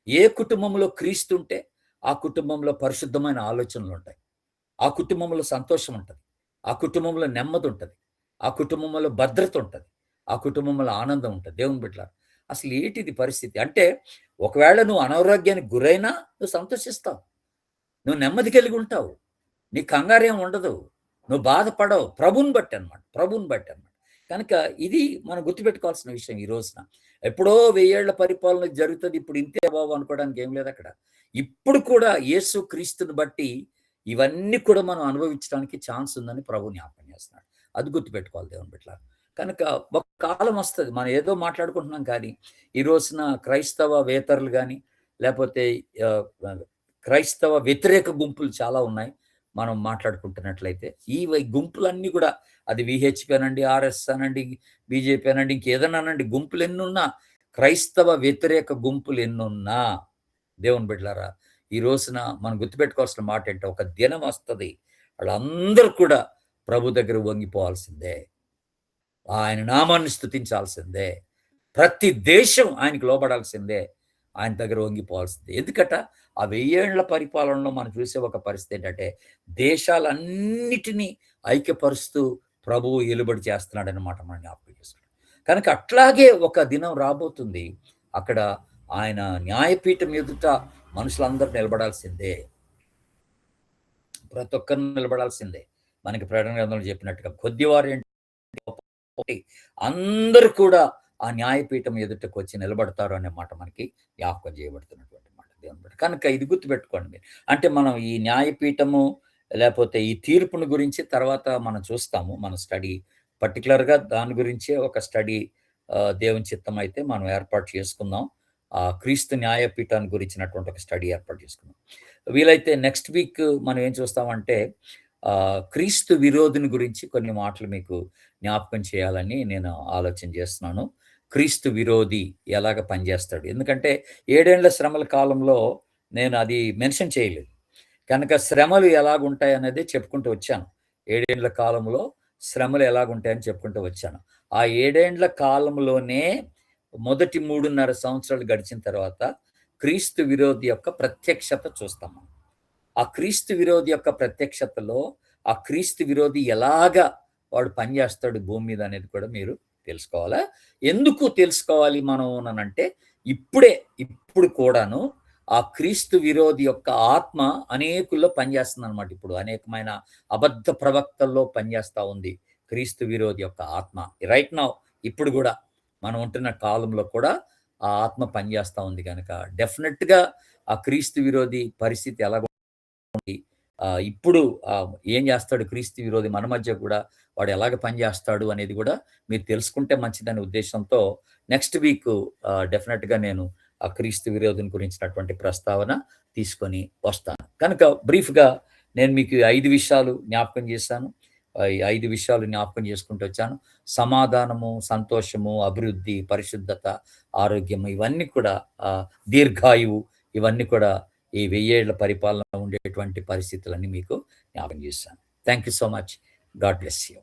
ఏ కుటుంబంలో క్రీస్తు ఉంటే ఆ కుటుంబంలో పరిశుద్ధమైన ఆలోచనలు ఉంటాయి, ఆ కుటుంబంలో సంతోషం ఉంటుంది, ఆ కుటుంబంలో నెమ్మది ఉంటుంది, ఆ కుటుంబంలో భద్రత ఉంటుంది, ఆ కుటుంబంలో ఆనందం ఉంటుంది. దేవుని బిడ్డలారా, అసలు ఏంటిది పరిస్థితి అంటే, ఒకవేళ నువ్వు అనారోగ్యానికి గురైనా నువ్వు సంతోషిస్తావు, నువ్వు నెమ్మది కలిగి ఉంటావు, నీ కంగారేం ఉండదు, నువ్వు బాధపడవు. ప్రభుని బట్టి అనమాట, ప్రభుని బట్టి అనమాట. కనుక ఇది మనం గుర్తుపెట్టుకోవాల్సిన విషయం ఈ రోజున. ఎప్పుడో 1000 ఏళ్ల పరిపాలన జరుగుతుంది, ఇప్పుడు ఇంతే బాబు అనుకోవడానికి ఏం లేదు అక్కడ. ఇప్పుడు కూడా యేసు క్రీస్తుని బట్టి ఇవన్నీ కూడా మనం అనుభవించడానికి ఛాన్స్ ఉందని ప్రభు జ్ఞాపకం చేస్తున్నాడు. అది గుర్తుపెట్టుకోవాలి దేవుని బిడ్డలారా. కనుక ఒక కాలం వస్తుంది, మనం ఏదో మాట్లాడుకుంటున్నాం కానీ ఈ రోజున క్రైస్తవ వేతరులు కానీ లేకపోతే క్రైస్తవ వ్యతిరేక గుంపులు చాలా ఉన్నాయి. మనం మాట్లాడుకుంటున్నట్లయితే ఈ గుంపులన్నీ కూడా, అది విహెచ్పి అనండి, ఆర్ఎస్ అనండి, బీజేపీ అనండి, ఇంకేదన్నా అనండి, గుంపులు ఎన్నున్నా, క్రైస్తవ వ్యతిరేక గుంపులు ఎన్నున్నా దేవుని బిడ్డలారా, ఈ రోజున మనం గుర్తుపెట్టుకోవాల్సిన మాట ఏంటంటే, ఒక దినం వస్తుంది వాళ్ళందరూ కూడా ప్రభు దగ్గర వంగిపోవాల్సిందే, ఆయన నామాన్ని స్తుతించాల్సిందే, ప్రతి దేశం ఆయనకి లోబడాల్సిందే, ఆయన దగ్గర వంగిపోవాల్సిందే. ఎందుకట ఆ 1000 ఏళ్ల పరిపాలనలో మనం చూసే ఒక పరిస్థితి ఏంటంటే, దేశాలన్నిటినీ ఐక్యపరుస్తూ ప్రభువు ఏలుబడి చేస్తున్నాడనమాట మనం జ్ఞాపకం చేస్తున్నాడు. కనుక అట్లాగే ఒక దినం రాబోతుంది, అక్కడ ఆయన న్యాయపీఠం ఎదుట మనుషులందరూ నిలబడాల్సిందే, ప్రతి ఒక్కరిని నిలబడాల్సిందే. మనకి ప్రకటన గ్రంథంలో చెప్పినట్టుగా కొద్దివారు ఏంటి, అందరూ కూడా ఆ న్యాయపీఠం ఎదుటకు వచ్చి నిలబడతారు అనే మాట మనకి జ్ఞాపకం చేయబడుతున్నటువంటి మాట దేవుని. కనుక ఇది గుర్తుపెట్టుకోండి మీరు. అంటే మనం ఈ న్యాయపీఠము లేకపోతే ఈ తీర్పుని గురించి తర్వాత మనం చూస్తాము, మన స్టడీ పర్టికులర్గా దాని గురించే ఒక స్టడీ దేవుని చిత్తం అయితే మనం ఏర్పాటు చేసుకుందాం. క్రీస్తు న్యాయపీఠాన్ని గురించినటువంటి ఒక స్టడీ ఏర్పాటు చేసుకుందాం. వీలైతే నెక్స్ట్ వీక్ మనం ఏం చూస్తామంటే క్రీస్తు విరోధిని గురించి కొన్ని మాటలు మీకు జ్ఞాపకం చేయాలని నేను ఆలోచన చేస్తున్నాను. క్రీస్తు విరోధి ఎలాగ పనిచేస్తాడు? ఎందుకంటే 7 ఏండ్ల శ్రమల కాలంలో నేను అది మెన్షన్ చేయలేదు. కనుక శ్రమలు ఎలాగుంటాయనేది చెప్పుకుంటూ వచ్చాను. 7 ఏండ్ల కాలంలో శ్రమలు ఎలాగుంటాయని చెప్పుకుంటూ వచ్చాను. ఆ 7 ఏండ్ల కాలంలోనే మొదటి 3.5 సంవత్సరాలు గడిచిన తర్వాత క్రీస్తు విరోధి యొక్క ప్రత్యక్షత చూస్తాం. ఆ క్రీస్తు విరోధి యొక్క ప్రత్యక్షతలో ఆ క్రీస్తు విరోధి ఎలాగా వాడు పనిచేస్తాడు భూమి మీద అనేది కూడా మీరు తెలుసుకోవాలా. ఎందుకు తెలుసుకోవాలి మనం అనంటే, ఇప్పుడు కూడాను ఆ క్రీస్తు విరోధి యొక్క ఆత్మ అనేకుల్లో పనిచేస్తుంది అనమాట. ఇప్పుడు అనేకమైన అబద్ధ ప్రవక్తల్లో పనిచేస్తూ ఉంది క్రీస్తు విరోధి యొక్క ఆత్మ. రైట్ నౌ ఇప్పుడు కూడా మనం ఉంటున్న కాలంలో కూడా ఆ ఆత్మ పనిచేస్తూ ఉంది. కనుక డెఫినెట్గా ఆ క్రీస్తు విరోధి పరిస్థితి ఎలా ఇప్పుడు ఏం చేస్తాడు క్రీస్తు విరోధి మన మధ్య కూడా వాడు ఎలాగ పనిచేస్తాడు అనేది కూడా మీరు తెలుసుకుంటే మంచిదనే ఉద్దేశంతో నెక్స్ట్ వీక్ డెఫినెట్గా నేను ఆ క్రీస్తు విరోధిని గురించినటువంటి ప్రస్తావన తీసుకొని వస్తాను. కనుక బ్రీఫ్గా నేను మీకు 5 విషయాలు జ్ఞాపకం చేశాను. ఈ 5 విషయాలు జ్ఞాపకం చేసుకుంటూ వచ్చాను. సమాధానము, సంతోషము, అభివృద్ధి, పరిశుద్ధత, ఆరోగ్యము, ఇవన్నీ కూడా దీర్ఘాయువు, ఇవన్నీ కూడా ఈ 1000 ఏళ్ల పరిపాలన ఉండేటువంటి పరిస్థితులన్నీ మీకు జ్ఞాపకం చేశాను. Thank you so much. God bless you.